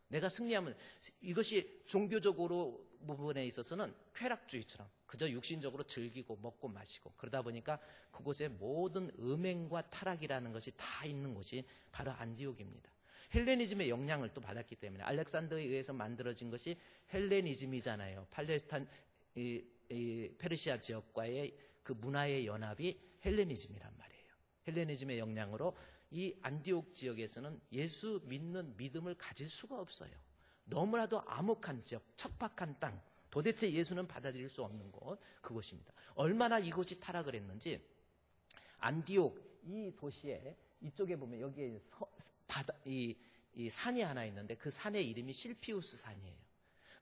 S1: 내가 승리하면 이것이 종교적으로 부분에 있어서는 쾌락주의처럼 그저 육신적으로 즐기고 먹고 마시고 그러다 보니까 그곳에 모든 음행과 타락이라는 것이 다 있는 곳이 바로 안디옥입니다. 헬레니즘의 영향을 또 받았기 때문에 알렉산더에 의해서 만들어진 것이 헬레니즘이잖아요. 팔레스타인 페르시아 지역과의 그 문화의 연합이 헬레니즘이란 말이에요. 헬레니즘의 영향으로 이 안디옥 지역에서는 예수 믿는 믿음을 가질 수가 없어요. 너무나도 암흑한 지역, 척박한 땅, 도대체 예수는 받아들일 수 없는 곳, 그곳입니다. 얼마나 이곳이 타락을 했는지 안디옥 이 도시에 이쪽에 보면 여기에 이 산이 하나 있는데 그 산의 이름이 실피우스 산이에요.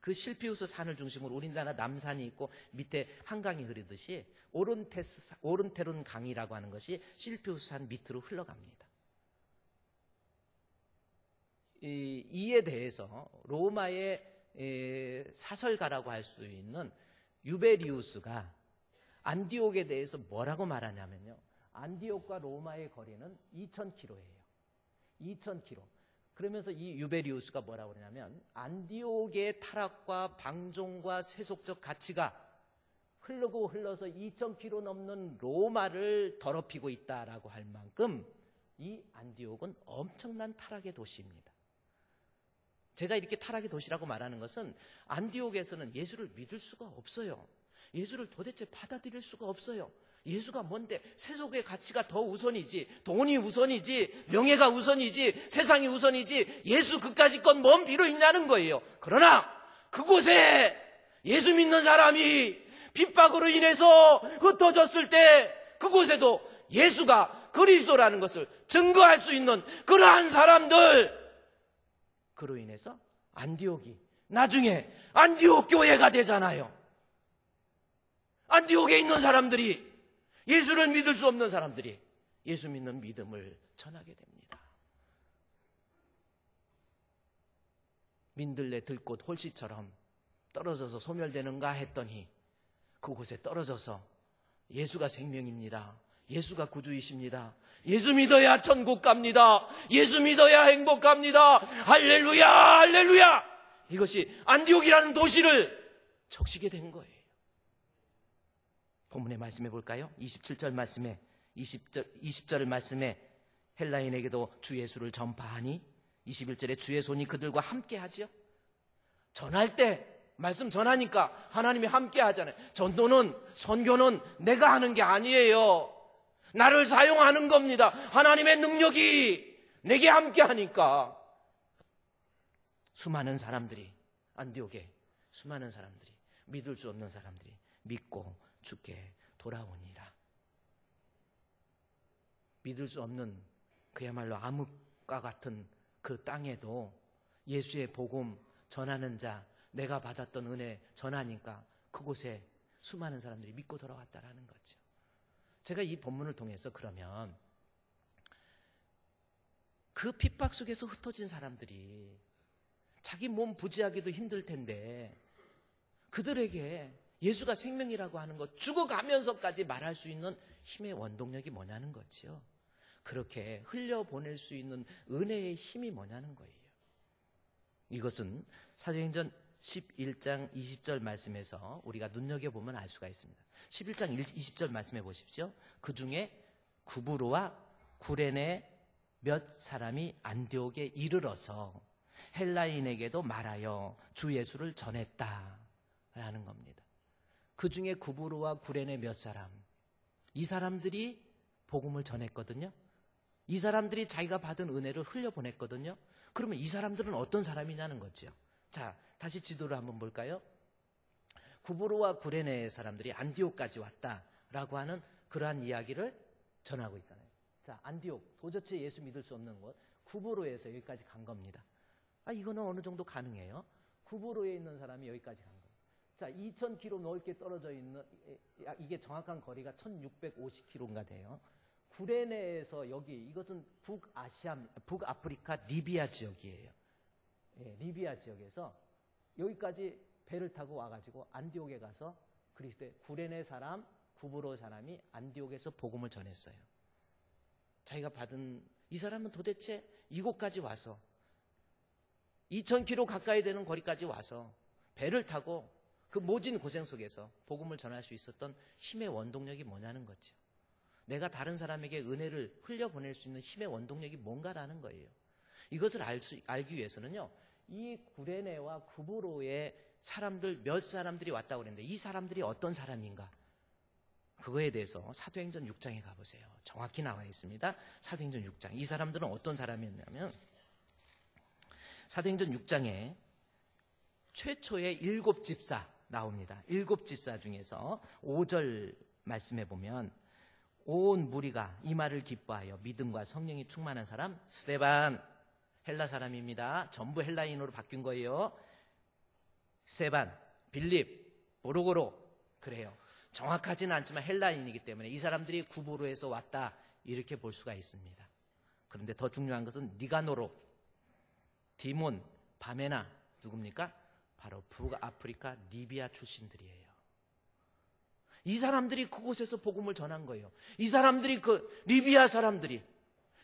S1: 그 실피우스 산을 중심으로 우리나라 남산이 있고 밑에 한강이 흐르듯이 오른테론 강이라고 하는 것이 실피우스 산 밑으로 흘러갑니다. 이에 대해서 로마의 사설가라고 할 수 있는 유베리우스가 안디옥에 대해서 뭐라고 말하냐면요. 안디옥과 로마의 거리는 2000km예요. 2000km. 그러면서 이 유베리우스가 뭐라고 그러냐면 안디옥의 타락과 방종과 세속적 가치가 흘러서 2000km 넘는 로마를 더럽히고 있다라고 할 만큼 이 안디옥은 엄청난 타락의 도시입니다. 제가 이렇게 타락의 도시라고 말하는 것은 안디옥에서는 예수를 믿을 수가 없어요. 예수를 도대체 받아들일 수가 없어요. 예수가 뭔데? 세속의 가치가 더 우선이지, 돈이 우선이지, 명예가 우선이지, 세상이 우선이지, 예수 그까짓 건 뭔 필요 있냐는 거예요. 그러나 그곳에 예수 믿는 사람이 핍박으로 인해서 흩어졌을 때 그곳에도 예수가 그리스도라는 것을 증거할 수 있는 그러한 사람들, 그로 인해서 안디옥이 나중에 안디옥 교회가 되잖아요. 안디옥에 있는 사람들이, 예수를 믿을 수 없는 사람들이 예수 믿는 믿음을 전하게 됩니다. 민들레 들꽃 홀씨처럼 떨어져서 소멸되는가 했더니 그곳에 떨어져서 예수가 생명입니다. 예수가 구주이십니다. 예수 믿어야 천국 갑니다. 예수 믿어야 행복합니다. 할렐루야, 할렐루야. 이것이 안디옥이라는 도시를 적시게 된 거예요. 본문의 말씀해 볼까요? 27절 말씀에 20절 말씀에 헬라인에게도 주 예수를 전파하니 21절에 주의 손이 그들과 함께 하죠. 전할 때 말씀 전하니까 하나님이 함께 하잖아요. 선교는 내가 하는 게 아니에요. 나를 사용하는 겁니다. 하나님의 능력이 내게 함께 하니까 수많은 사람들이, 안디옥에 수많은 사람들이, 믿을 수 없는 사람들이 믿고 주께 돌아오니라. 믿을 수 없는 그야말로 암흑과 같은 그 땅에도 예수의 복음 전하는 자, 내가 받았던 은혜 전하니까 그곳에 수많은 사람들이 믿고 돌아왔다라는 거죠. 제가 이 본문을 통해서 그러면 그 핍박 속에서 흩어진 사람들이 자기 몸 부지하기도 힘들 텐데 그들에게 예수가 생명이라고 하는 것, 죽어가면서까지 말할 수 있는 힘의 원동력이 뭐냐는 거죠. 그렇게 흘려보낼 수 있는 은혜의 힘이 뭐냐는 거예요. 이것은 사도행전 11장 20절 말씀에서 우리가 눈여겨보면 알 수가 있습니다. 11장 20절 말씀해 보십시오. 그 중에 구브로와 구레네 몇 사람이 안디옥에 이르러서 헬라인에게도 말하여 주 예수를 전했다라는 겁니다. 그 중에 구브로와 구레네 몇 사람, 이 사람들이 복음을 전했거든요. 이 사람들이 자기가 받은 은혜를 흘려보냈거든요. 그러면 이 사람들은 어떤 사람이냐는 거죠. 자, 다시 지도를 한번 볼까요? 구브로와 구레네 사람들이 안디옥까지 왔다라고 하는 그러한 이야기를 전하고 있잖아요. 자, 안디옥, 도저히 예수 믿을 수 없는 곳, 구브로에서 여기까지 간 겁니다. 이거는 어느 정도 가능해요. 구브로에 있는 사람이 여기까지 간 거예요. 자, 2000km 넘게 떨어져 있는, 이게 정확한 거리가 1650km가 돼요. 구레네에서 여기, 이것은 북아프리카 리비아 지역이에요. 예, 리비아 지역에서 여기까지 배를 타고 와가지고 안디옥에 가서 그리스도의 구레네 사람, 구브로 사람이 안디옥에서 복음을 전했어요. 자기가 받은, 이 사람은 도대체 이곳까지 와서 2000km 가까이 되는 거리까지 와서 배를 타고 그 모진 고생 속에서 복음을 전할 수 있었던 힘의 원동력이 뭐냐는 거죠. 내가 다른 사람에게 은혜를 흘려보낼 수 있는 힘의 원동력이 뭔가라는 거예요. 이것을 알기 위해서는요, 이 구레네와 구브로의 사람들, 몇 사람들이 왔다고 그랬는데 이 사람들이 어떤 사람인가? 그거에 대해서 사도행전 6장에 가보세요. 정확히 나와 있습니다. 사도행전 6장. 이 사람들은 어떤 사람이었냐면 사도행전 6장에 최초의 7집사 나옵니다. 7집사 중에서 5절 말씀해 보면 온 무리가 이 말을 기뻐하여 믿음과 성령이 충만한 사람 스데반, 헬라 사람입니다. 전부 헬라인으로 바뀐 거예요. 스데반, 빌립, 보르고로, 그래요. 정확하지는 않지만 헬라인이기 때문에 이 사람들이 구브로에서 왔다 이렇게 볼 수가 있습니다. 그런데 더 중요한 것은 니가노로, 디몬, 바메나 누굽니까? 바로 북아프리카 리비아 출신들이에요. 이 사람들이 그곳에서 복음을 전한 거예요. 이 사람들이 그 리비아 사람들이,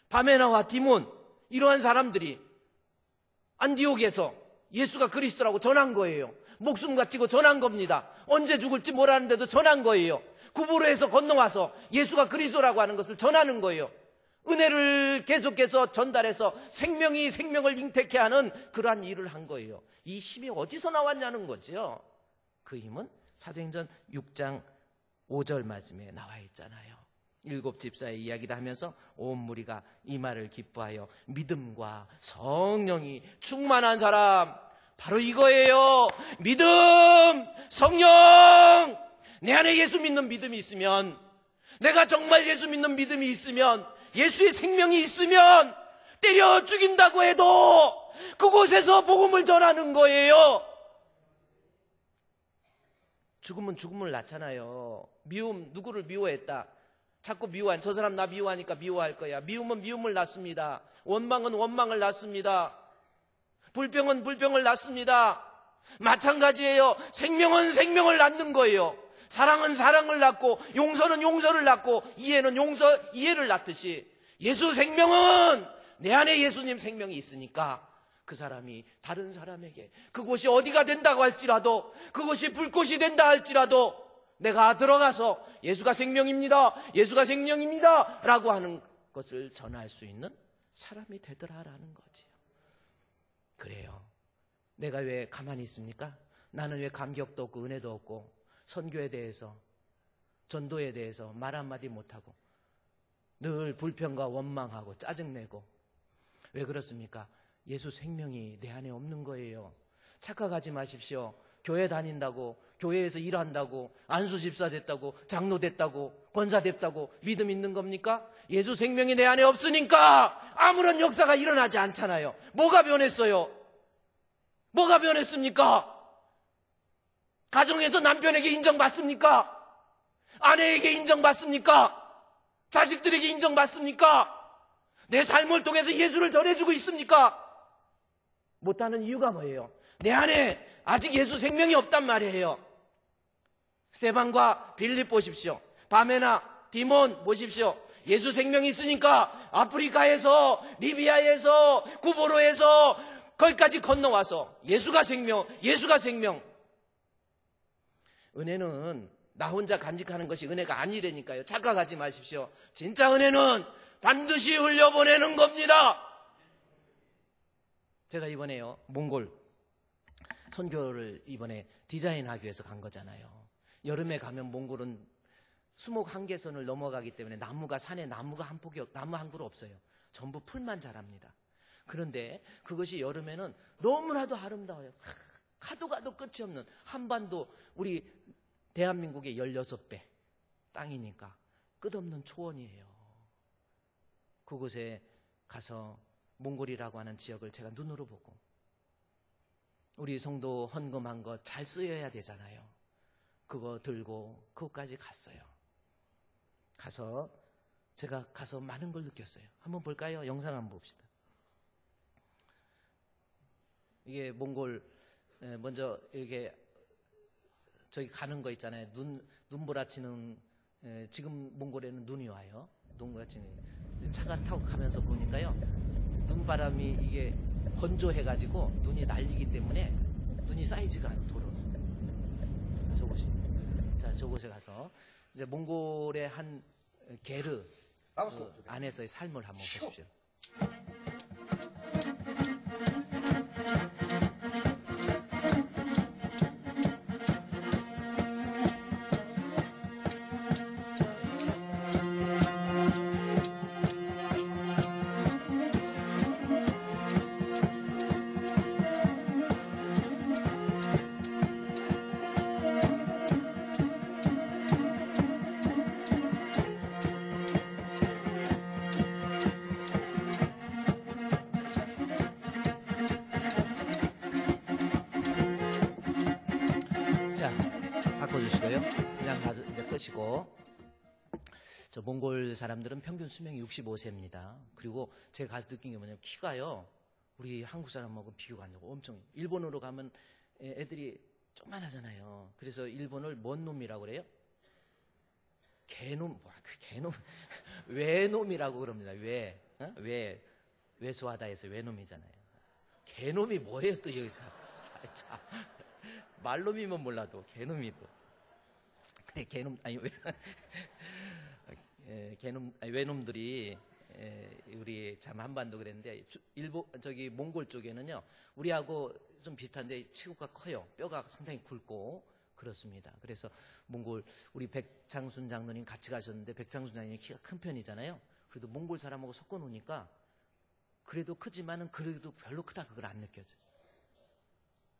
S1: 바메나와 디몬, 이러한 사람들이 안디옥에서 예수가 그리스도라고 전한 거예요. 목숨 바치고 전한 겁니다. 언제 죽을지 모르는데도 전한 거예요. 구브로에서 건너와서 예수가 그리스도라고 하는 것을 전하는 거예요. 은혜를 계속해서 전달해서 생명이 생명을 잉태케 하는 그러한 일을 한 거예요. 이 힘이 어디서 나왔냐는 거죠. 그 힘은 사도행전 6장 5절 말씀에 나와 있잖아요. 7집사의 이야기를 하면서 온 무리가 이 말을 기뻐하여 믿음과 성령이 충만한 사람, 바로 이거예요. 믿음, 성령. 내 안에 예수 믿는 믿음이 있으면, 내가 정말 예수 믿는 믿음이 있으면, 예수의 생명이 있으면 때려 죽인다고 해도 그곳에서 복음을 전하는 거예요. 죽으면 죽음을 낳잖아요. 미움, 누구를 미워했다. 자꾸 미워한, 저 사람 나 미워하니까 미워할 거야. 미움은 미움을 낳습니다. 원망은 원망을 낳습니다. 불평은 불평을 낳습니다. 마찬가지예요. 생명은 생명을 낳는 거예요. 사랑은 사랑을 낳고 용서는 용서를 낳고 이해는 이해를 낳듯이 예수 생명은 내 안에 예수님 생명이 있으니까 그 사람이 다른 사람에게 그곳이 어디가 된다고 할지라도, 그곳이 불꽃이 된다 할지라도 내가 들어가서 예수가 생명입니다, 예수가 생명입니다 라고 하는 것을 전할 수 있는 사람이 되더라라는 거지요. 그래요. 내가 왜 가만히 있습니까? 나는 왜 감격도 없고 은혜도 없고 선교에 대해서, 전도에 대해서 말 한마디 못하고 늘 불평과 원망하고 짜증내고, 왜 그렇습니까? 예수 생명이 내 안에 없는 거예요. 착각하지 마십시오. 교회 다닌다고, 교회에서 일한다고, 안수집사 됐다고, 장로 됐다고, 권사 됐다고 믿음 있는 겁니까? 예수 생명이 내 안에 없으니까 아무런 역사가 일어나지 않잖아요. 뭐가 변했어요? 뭐가 변했습니까? 가정에서 남편에게 인정받습니까? 아내에게 인정받습니까? 자식들에게 인정받습니까? 내 삶을 통해서 예수를 전해주고 있습니까? 못하는 이유가 뭐예요? 내 안에 아직 예수 생명이 없단 말이에요. 스데반과 빌립 보십시오. 바메나, 디몬 보십시오. 예수 생명이 있으니까 아프리카에서, 리비아에서, 구보로에서 거기까지 건너와서 예수가 생명, 예수가 생명. 은혜는 나 혼자 간직하는 것이 은혜가 아니라니까요. 착각하지 마십시오. 진짜 은혜는 반드시 흘려보내는 겁니다. 제가 이번에요, 몽골 선교를 이번에 디자인하기 위해서 간 거잖아요. 여름에 가면 몽골은 수목 한계선을 넘어가기 때문에 나무가, 산에 나무가 한 폭이, 나무 한 그루 없어요. 전부 풀만 자랍니다. 그런데 그것이 여름에는 너무나도 아름다워요. 가도 가도 끝이 없는 한반도, 우리 대한민국의 16배 땅이니까 끝없는 초원이에요. 그곳에 가서 몽골이라고 하는 지역을 제가 눈으로 보고, 우리 성도 헌금한 거 잘 쓰여야 되잖아요. 그거 들고 그것까지 갔어요. 가서 제가 가서 많은 걸 느꼈어요. 한번 볼까요? 영상 한번 봅시다. 이게 몽골, 먼저 이렇게 저기 가는 거 있잖아요. 눈보라치는, 지금 몽골에는 눈이 와요. 눈보라치는 차가 타고 가면서 보니까요, 눈바람이 이게 건조해가지고 눈이 날리기 때문에 눈이 쌓이지가 않아, 도로로. 저곳이. 자, 저곳에 가서 이제 몽골의 한 게르 안에서의 삶을 한번 보십시오. 자, 바꿔주시고요. 그냥 가서 이제 끄시고. 저 몽골 사람들은 평균 수명이 65세입니다. 그리고 제가 가서 느낀 게 뭐냐면 키가요. 우리 한국 사람하고 비교가 안 되고 엄청. 일본으로 가면 애들이 조그만하잖아요. 그래서 일본을 뭔 놈이라고 그래요? 개놈, 그 개놈, 외놈이라고 그럽니다. 외소하다에서 외놈이잖아요. 개놈이 뭐예요 또 여기서. 참. 말놈이면 몰라도 개놈이 또. 근데 개놈 아니 개놈 아니 외놈들이 우리 참 한반도 그랬는데 일본 저기 몽골 쪽에는요 우리하고 좀 비슷한데 체구가 커요. 뼈가 상당히 굵고 그렇습니다. 그래서 몽골 우리 백창순 장로님 같이 가셨는데 백창순 장로님 키가 큰 편이잖아요. 그래도 몽골 사람하고 섞어 놓으니까 그래도 크지만은 그래도 별로 크다 그걸 안 느껴져.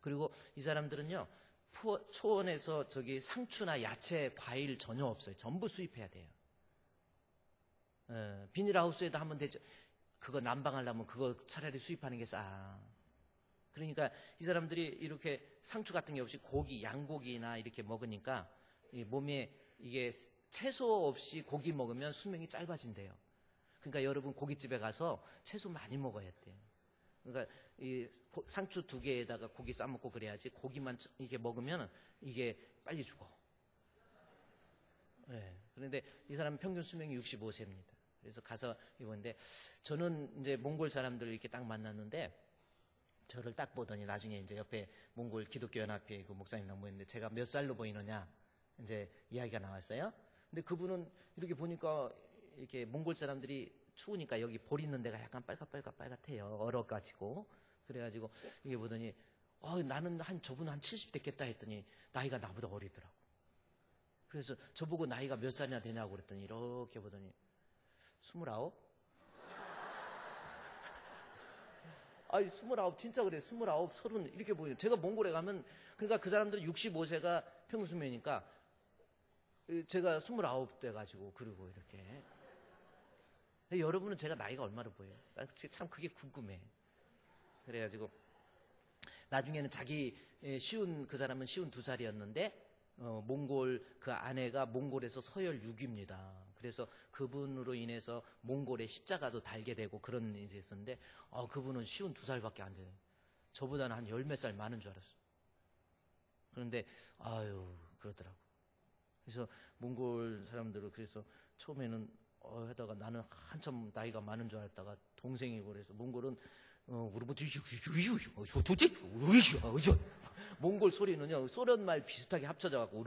S1: 그리고 이 사람들은요, 초원에서 저기 상추나 야채, 과일 전혀 없어요. 전부 수입해야 돼요. 비닐하우스에도 하면 되죠. 그거 난방하려면 그거 차라리 수입하는 게 싸. 그러니까 이 사람들이 이렇게 상추 같은 게 없이 고기, 양고기나 이렇게 먹으니까 이 몸에 이게 채소 없이 고기 먹으면 수명이 짧아진대요. 그러니까 여러분 고깃집에 가서 채소 많이 먹어야 돼요. 그러니까 이 상추 2개에다가 고기 싸먹고 그래야지 고기만 이게 먹으면 이게 빨리 죽어. 네. 그런데 이 사람은 평균 수명이 65세입니다. 그래서 가서 이번에 저는 이제 몽골 사람들을 이렇게 딱 만났는데 저를 딱 보더니 나중에 이제 옆에 몽골 기독교 연합회 그 목사님랑 모였는데 제가 몇 살로 보이느냐 이제 이야기가 나왔어요. 근데 그분은 이렇게 보니까 이렇게 몽골 사람들이 추우니까 여기 볼 있는 데가 약간 빨갛해요. 얼어가지고. 그래가지고 이게 보더니 나는 저분 한 70 됐겠다 했더니 나이가 나보다 어리더라고. 그래서 저보고 나이가 몇 살이나 되냐고 그랬더니 이렇게 보더니 29? 아니 29 진짜 그래. 29, 30 이렇게 보여요. 제가 몽골에 가면 그러니까 그 사람들은 65세가 평균 수명이니까 제가 29 돼가지고 그리고 이렇게 여러분은 제가 나이가 얼마로 보여요? 참 그게 궁금해. 그래가지고 나중에는 자기 그 사람은 52살이었는데 몽골 그 아내가 몽골에서 서열 6위입니다. 그래서 그분으로 인해서 몽골에 십자가도 달게 되고 그런 일이 있었는데 그분은 52살밖에 안 돼요. 저보다는 한 10몇 살 많은 줄 알았어요. 그런데 그러더라고. 그래서 몽골 사람들은 그래서 처음에는 하다가 나는 한참 나이가 많은 줄 알았다가 동생이고 그래서 몽골은 몽골 소리는요 소련말 비슷하게 합쳐져갖고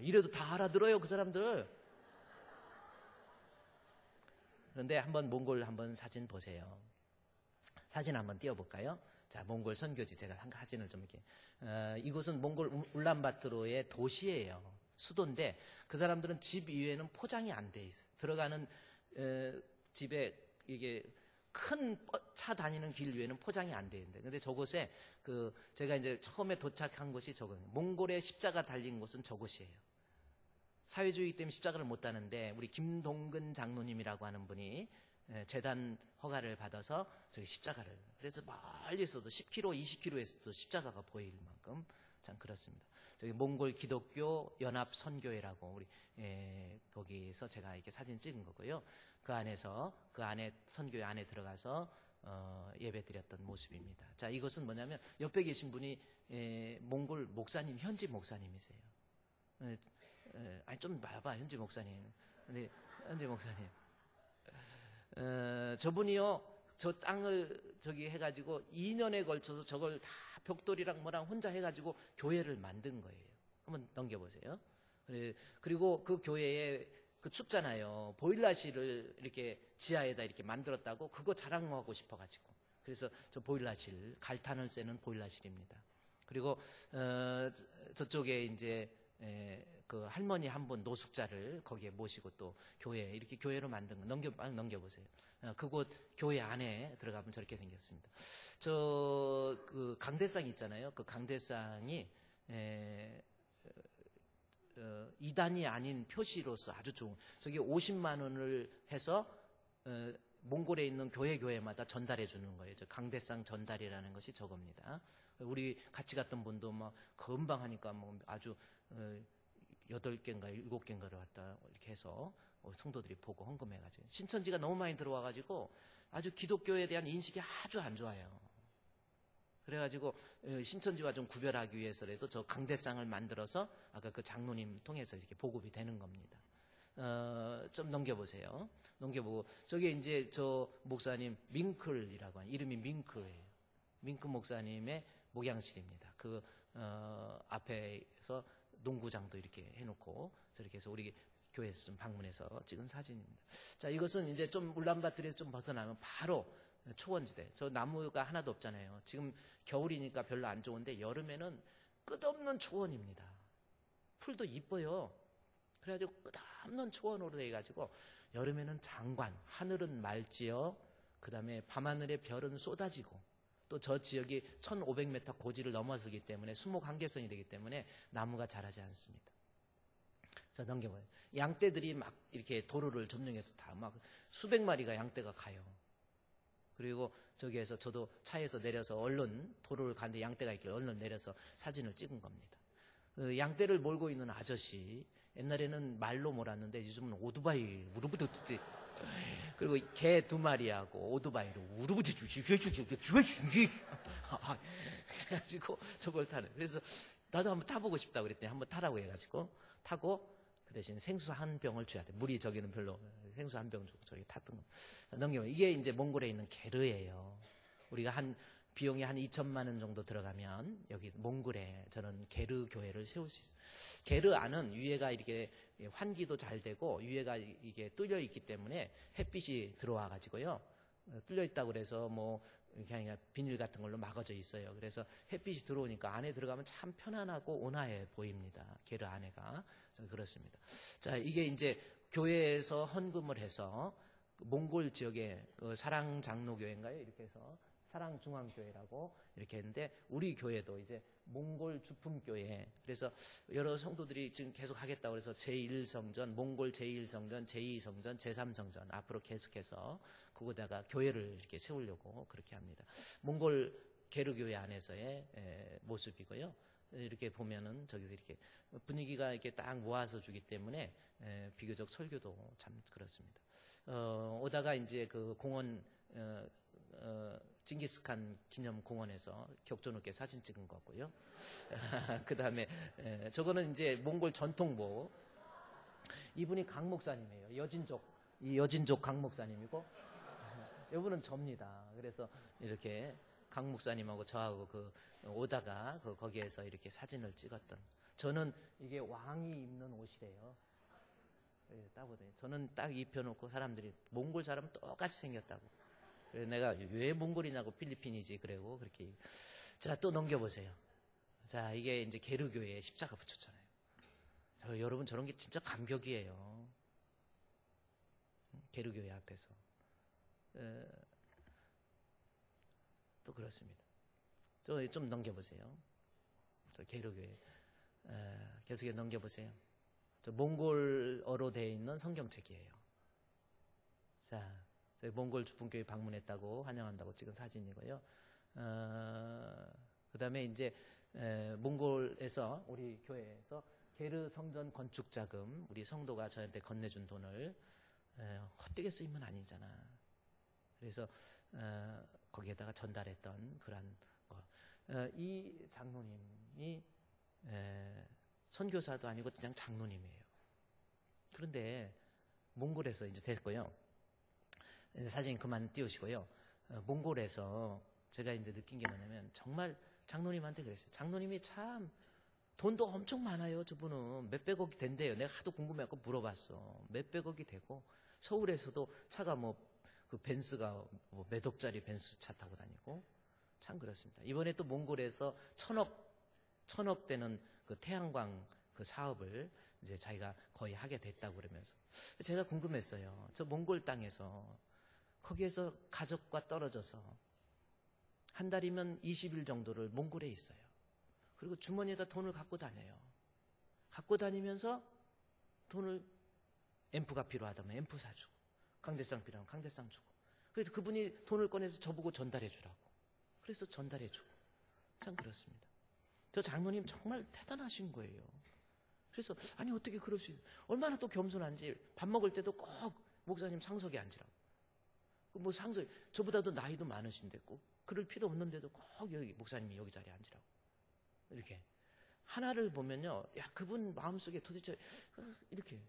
S1: 이래도 다 알아들어요 그 사람들. 그런데 한번 몽골 한번 사진 보세요. 사진 한번 띄워볼까요? 자, 몽골 선교지 제가 한 사진을 좀 이렇게 이곳은 몽골 울란바토르의 도시예요. 수도인데 그 사람들은 집 위에는 포장이 안 돼 있어요. 들어가는 집에 이게 큰 차 다니는 길 위에는 포장이 안 돼 있는데 근데 저곳에 제가 이제 처음에 도착한 곳이 저거예요. 몽골의 십자가 달린 곳은 저곳이에요. 사회주의 때문에 십자가를 못 다는데 우리 김동근 장로님이라고 하는 분이 재단 허가를 받아서 저기 십자가를 그래서 멀리서도 10km, 20km에서도 십자가가 보일 만큼 참 그렇습니다. 저기 몽골 기독교 연합 선교회라고 우리 거기서 제가 이렇게 사진 찍은 거고요. 그 안에 선교회 안에 들어가서 예배드렸던 모습입니다. 자, 이것은 뭐냐면 옆에 계신 분이 몽골 목사님 현지 목사님이세요. 아니 좀 봐봐 현지 목사님. 근데 현지 목사님. 저분이요, 저 땅을 저기 해가지고 2년에 걸쳐서 저걸 다 벽돌이랑 뭐랑 혼자 해가지고 교회를 만든 거예요. 한번 넘겨보세요. 그리고 그 교회에 그 춥잖아요. 보일러실을 이렇게 지하에다 이렇게 만들었다고 그거 자랑하고 싶어가지고. 그래서 저 보일러실, 갈탄을 쐬는 보일러실입니다. 그리고 저쪽에 이제 그 할머니 한 분 노숙자를 거기에 모시고 또 교회 이렇게 교회로 만든 거 빨리 넘겨보세요. 그곳 교회 안에 들어가면 저렇게 생겼습니다. 저 그 강대상 있잖아요. 그 강대상이 이단이 아닌 표시로서 아주 좋은, 저기 50만 원을 해서 몽골에 있는 교회마다 전달해 주는 거예요. 저 강대상 전달이라는 것이 저겁니다. 우리 같이 갔던 분도 막 금방 하니까 뭐 아주 8개인가 7개인가를 갖다 이렇게 해서 성도들이 보고 헌금해가지고, 신천지가 너무 많이 들어와가지고 아주 기독교에 대한 인식이 아주 안 좋아요. 그래가지고 신천지와 좀 구별하기 위해서라도 저 강대상을 만들어서 아까 그 장로님 통해서 이렇게 보급이 되는 겁니다. 좀 넘겨보세요. 넘겨보고 저기 이제 저 목사님 밍클이라고 하는, 이름이 밍클이에요. 밍클 목사님의 목양실입니다. 그 앞에서 농구장도 이렇게 해놓고 저렇게 해서 우리 교회에서 좀 방문해서 찍은 사진입니다. 자, 이것은 이제 좀 울란바토르에서 좀 벗어나면 바로 초원지대. 저 나무가 하나도 없잖아요. 지금 겨울이니까 별로 안 좋은데 여름에는 끝없는 초원입니다. 풀도 이뻐요. 그래가지고 끝없는 초원으로 돼가지고 여름에는 장관, 하늘은 맑지요. 그 다음에 밤하늘의 별은 쏟아지고, 또 저 지역이 1500m 고지를 넘어서기 때문에 수목 한계선이 되기 때문에 나무가 자라지 않습니다. 자, 넘겨봐요. 양떼들이 막 이렇게 도로를 점령해서 다 막 수백 마리가 양떼가 가요. 그리고 저기에서 저도 차에서 내려서 얼른 도로를 가는데 양떼가 있길래 얼른 내려서 사진을 찍은 겁니다. 양떼를 몰고 있는 아저씨, 옛날에는 말로 몰았는데 요즘은 오토바이 우르부드드, 그리고 개 2마리하고 오토바이로 우르부드 그래가지고 저걸 타는. 그래서 나도 한번 타보고 싶다고 그랬더니 한번 타라고 해가지고 타고, 그 대신 생수 한 병을 줘야 돼. 물이 저기는 별로, 생수 한 병 주고 저기 탔던 거. 넘기면 이게 이제 몽골에 있는 게르예요. 우리가 비용이 한 2천만 원 정도 들어가면 여기 몽골에 저는 게르 교회를 세울 수 있어요. 게르 안은 위에가 이렇게 환기도 잘 되고 위에가 이게 뚫려 있기 때문에 햇빛이 들어와 가지고요. 뚫려 있다고 그래서 뭐 그냥 비닐 같은 걸로 막아져 있어요. 그래서 햇빛이 들어오니까 안에 들어가면 참 편안하고 온화해 보입니다. 게르 안에가. 그렇습니다. 자, 이게 이제 교회에서 헌금을 해서 몽골 지역에 사랑 장로교회인가요? 이렇게 해서 사랑중앙교회라고 이렇게 했는데, 우리 교회도 이제 몽골 주품교회, 그래서 여러 성도들이 지금 계속 하겠다고 그래서 제1성전, 몽골 제1성전, 제2성전, 제3성전 앞으로 계속해서 그거다가 교회를 이렇게 세우려고 그렇게 합니다. 몽골 게르교회 안에서의 모습이고요. 이렇게 보면은 저기서 이렇게 분위기가 이렇게 딱 모아서 주기 때문에 비교적 설교도 참 그렇습니다. 오다가 이제 그 공원, 징기스칸 기념공원에서 격조 높게 사진 찍은 거고요. 그 다음에 저거는 이제 몽골 전통복. 이분이 강 목사님이에요. 여진족 강 목사님이고, 이분은 접니다. 그래서 이렇게 강 목사님하고 저하고 오다가 거기에서 이렇게 사진을 찍었던. 저는 이게 왕이 입는 옷이래요. 딱 보더니 저는 딱 입혀놓고 사람들이 몽골 사람 똑같이 생겼다고. 그래서 내가 왜 몽골이냐고, 필리핀이지 그래고 그렇게. 자, 또 넘겨보세요. 자, 이게 이제 게르교회에 십자가 붙였잖아요. 여러분 저런 게 진짜 감격이에요. 게르교회 앞에서. 또 그렇습니다. 좀 넘겨보세요. 저 게르교회. 계속 넘겨보세요. 저 몽골어로 되어 있는 성경책이에요. 자, 저희 몽골 주품교회 방문했다고 환영한다고 찍은 사진이고요. 그 다음에 이제 몽골에서 우리 교회에서 게르 성전 건축 자금, 우리 성도가 저한테 건네준 돈을 헛되게 쓰이면 아니잖아. 그래서 거기에다가 전달했던 그런 거. 이 장로님이 선교사도 아니고 그냥 장로님이에요. 그런데 몽골에서 이제 됐고요. 이제 사진 그만 띄우시고요. 몽골에서 제가 이제 느낀 게 뭐냐면 정말 장로님한테 그랬어요. 장로님이 참 돈도 엄청 많아요. 저분은 몇백억이 된대요. 내가 하도 궁금해갖고 물어봤어. 몇백억이 되고 서울에서도 차가 그 벤츠가 몇 억짜리 벤츠 차 타고 다니고 참 그렇습니다. 이번에 또 몽골에서 천억 되는 그 태양광 그 사업을 이제 자기가 거의 하게 됐다고 그러면서 제가 궁금했어요. 저 몽골 땅에서 거기에서 가족과 떨어져서 한 달이면 20일 정도를 몽골에 있어요. 그리고 주머니에다 돈을 갖고 다녀요. 갖고 다니면서 돈을 앰프가 필요하다면 앰프 사주고 강대상 필요하면 강대상 주고 그래서 그분이 돈을 꺼내서 저보고 전달해 주라고 그래서 전달해 주고 참 그렇습니다. 저 장로님 정말 대단하신 거예요. 그래서 아니 어떻게 그럴 수 있어요. 얼마나 또 겸손한지 밥 먹을 때도 꼭 목사님 상석에 앉으라고 뭐 상석 저보다도 나이도 많으신데 꼭 그럴 필요 없는데도 꼭 여기 목사님이 여기 자리에 앉으라고 이렇게 하나를 보면요. 야 그분 마음속에 도대체 이렇게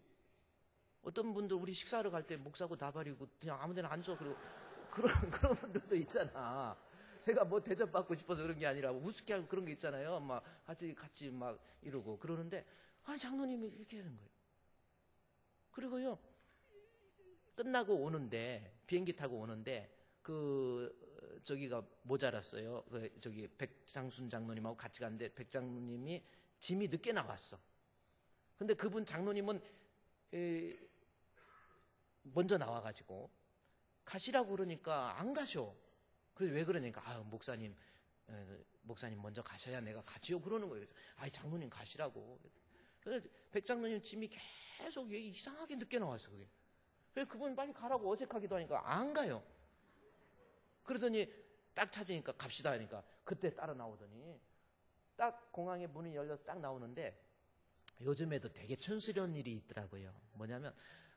S1: 어떤 분들 우리 식사하러 갈 때 목사고 나발이고 그냥 아무데나 앉아 그리고 그런 분들도 있잖아. 제가 뭐 대접받고 싶어서 그런 게 아니라 우습게 하고 그런 게 있잖아요. 막 같이 막 이러고 그러는데 아니 장로님이 이렇게 하는 거예요. 그리고요 끝나고 오는데 비행기 타고 오는데 저기가 모자랐어요. 저기 백장순 장로님하고 같이 갔는데 백 장로님이 짐이 늦게 나왔어. 근데 그분 장로님은 먼저 나와가지고 가시라고 그러니까 안 가셔. 그래서 왜 그러니까 목사님 먼저 가셔야 내가 가지요 그러는 거예요. 아이 장로님 가시라고. 그래서 백 장로님 짐이 계속 이상하게 늦게 나왔어. 그게. 그래서 그분 빨리 가라고 어색하기도 하니까 안 가요. 그러더니 딱 찾으니까 갑시다 하니까 그때 따라 나오더니 딱 공항에 문이 열려서 딱 나오는데 요즘에도 되게 촌스러운 일이 있더라고요. 뭐냐면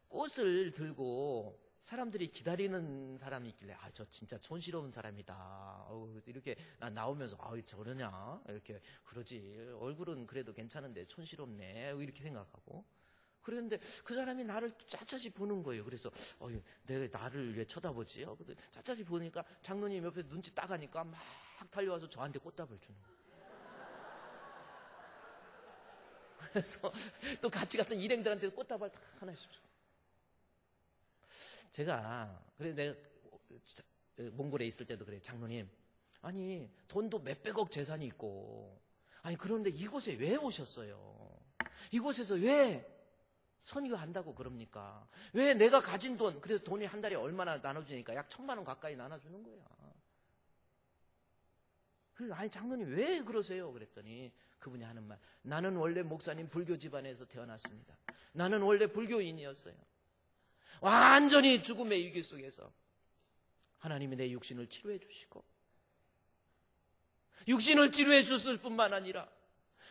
S1: 꽃을 들고 사람들이 기다리는 사람이 있길래 저 진짜 촌스러운 사람이다. 이렇게 난 나오면서 저러냐 이렇게 그러지. 얼굴은 그래도 괜찮은데 촌스럽네 이렇게 생각하고 그랬는데 그 사람이 나를 샅샅이 보는 거예요. 그래서 내가 나를 왜 쳐다보지? 샅샅이 보니까 장로님 옆에서 눈치 따가니까 막 달려와서 저한테 꽃다발 주는 거예요. 그래서 또 같이 갔던 일행들한테 꽃다발 다 하나씩 주고 그래 내가 몽골에 있을 때도 그래. 장로님 아니 돈도 몇백억 재산이 있고 아니 그런데 이곳에 왜 오셨어요? 이곳에서 왜 선교한다고 그럽니까? 왜 내가 가진 돈, 그래서 돈이 한 달에 얼마나 나눠주니까 약 1,000만 원 가까이 나눠주는 거야. 그래서 아니 장로님 왜 그러세요? 그랬더니 그분이 하는 말, 나는 원래 목사님 불교 집안에서 태어났습니다. 나는 원래 불교인이었어요. 완전히 죽음의 위기 속에서 하나님이 내 육신을 치료해 주시고 육신을 치료해 줬을 뿐만 아니라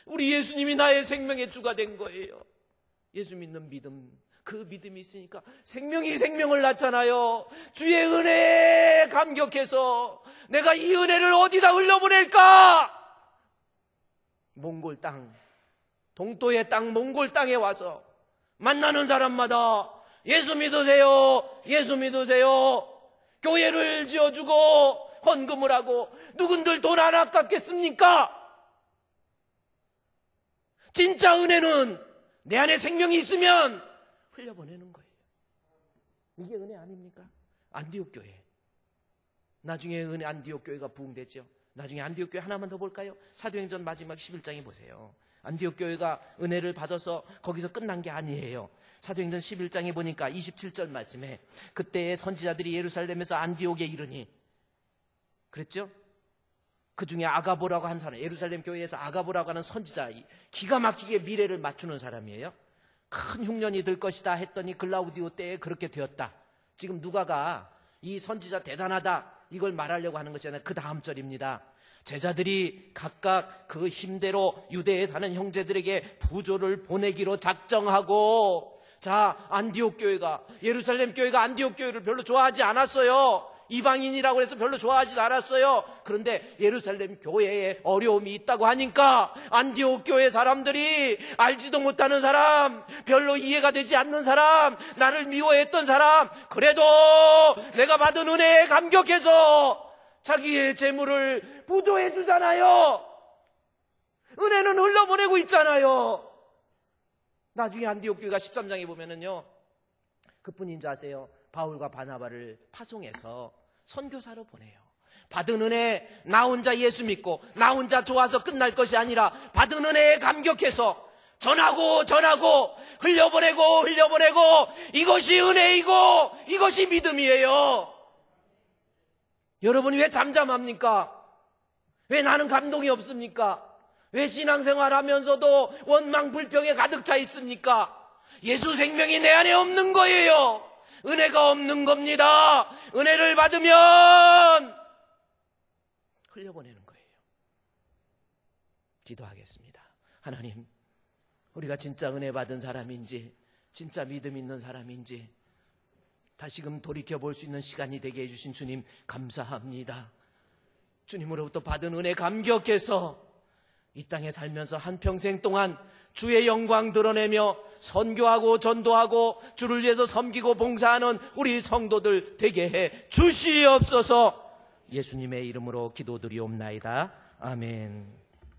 S1: 우리 예수님이 나의 생명의 주가 된 거예요. 예수 믿는 믿음, 그 믿음이 있으니까 생명이 생명을 낳잖아요. 주의 은혜에 감격해서 내가 이 은혜를 어디다 흘려보낼까? 몽골 땅, 동토의 땅 몽골 땅에 와서 만나는 사람마다 예수 믿으세요, 예수 믿으세요. 교회를 지어주고 헌금을 하고 누군들 돈 안 아깝겠습니까? 진짜 은혜는 내 안에 생명이 있으면 흘려보내는 거예요. 이게 은혜 아닙니까? 안디옥 교회. 나중에 안디옥 교회가 부흥됐죠. 나중에 안디옥 교회 하나만 더 볼까요? 사도행전 마지막 11장에 보세요. 안디옥 교회가 은혜를 받아서 거기서 끝난 게 아니에요. 사도행전 11장에 보니까 27절 말씀에 그때의 선지자들이 예루살렘에서 안디옥에 이르니 그랬죠? 그 중에 아가보라고 한 사람, 예루살렘 교회에서 아가보라고 하는 선지자, 기가 막히게 미래를 맞추는 사람이에요. 큰 흉년이 들 것이다 했더니 글라우디오 때에 그렇게 되었다. 지금 누가가 이 선지자 대단하다 이걸 말하려고 하는 것이잖아요. 그 다음 절입니다. 제자들이 각각 그 힘대로 유대에 사는 형제들에게 부조를 보내기로 작정하고, 자, 안디옥 교회가, 예루살렘 교회가 안디옥 교회를 별로 좋아하지 않았어요. 이방인이라고 해서 별로 좋아하지도 않았어요. 그런데 예루살렘 교회에 어려움이 있다고 하니까 안디옥 교회 사람들이 알지도 못하는 사람, 별로 이해가 되지 않는 사람, 나를 미워했던 사람, 그래도 내가 받은 은혜에 감격해서 자기의 재물을 부조해 주잖아요. 은혜는 흘러보내고 있잖아요. 나중에 안디옥 교회가 13장에 보면은요, 그뿐인 줄 아세요? 바울과 바나바를 파송해서 선교사로 보내요. 받은 은혜, 나 혼자 예수 믿고 나 혼자 좋아서 끝날 것이 아니라 받은 은혜에 감격해서 전하고 흘려보내고 이것이 은혜이고 이것이 믿음이에요. 여러분이 왜 잠잠합니까? 왜 나는 감동이 없습니까? 왜 신앙생활하면서도 원망 불평에 가득 차 있습니까? 예수 생명이 내 안에 없는 거예요. 은혜가 없는 겁니다. 은혜를 받으면 흘려보내는 거예요. 기도하겠습니다. 하나님, 우리가 진짜 은혜 받은 사람인지 진짜 믿음 있는 사람인지 다시금 돌이켜볼 수 있는 시간이 되게 해주신 주님 감사합니다. 주님으로부터 받은 은혜 감격해서 이 땅에 살면서 한평생 동안 주의 영광 드러내며 선교하고 전도하고 주를 위해서 섬기고 봉사하는 우리 성도들 되게 해 주시옵소서. 예수님의 이름으로 기도드리옵나이다. 아멘.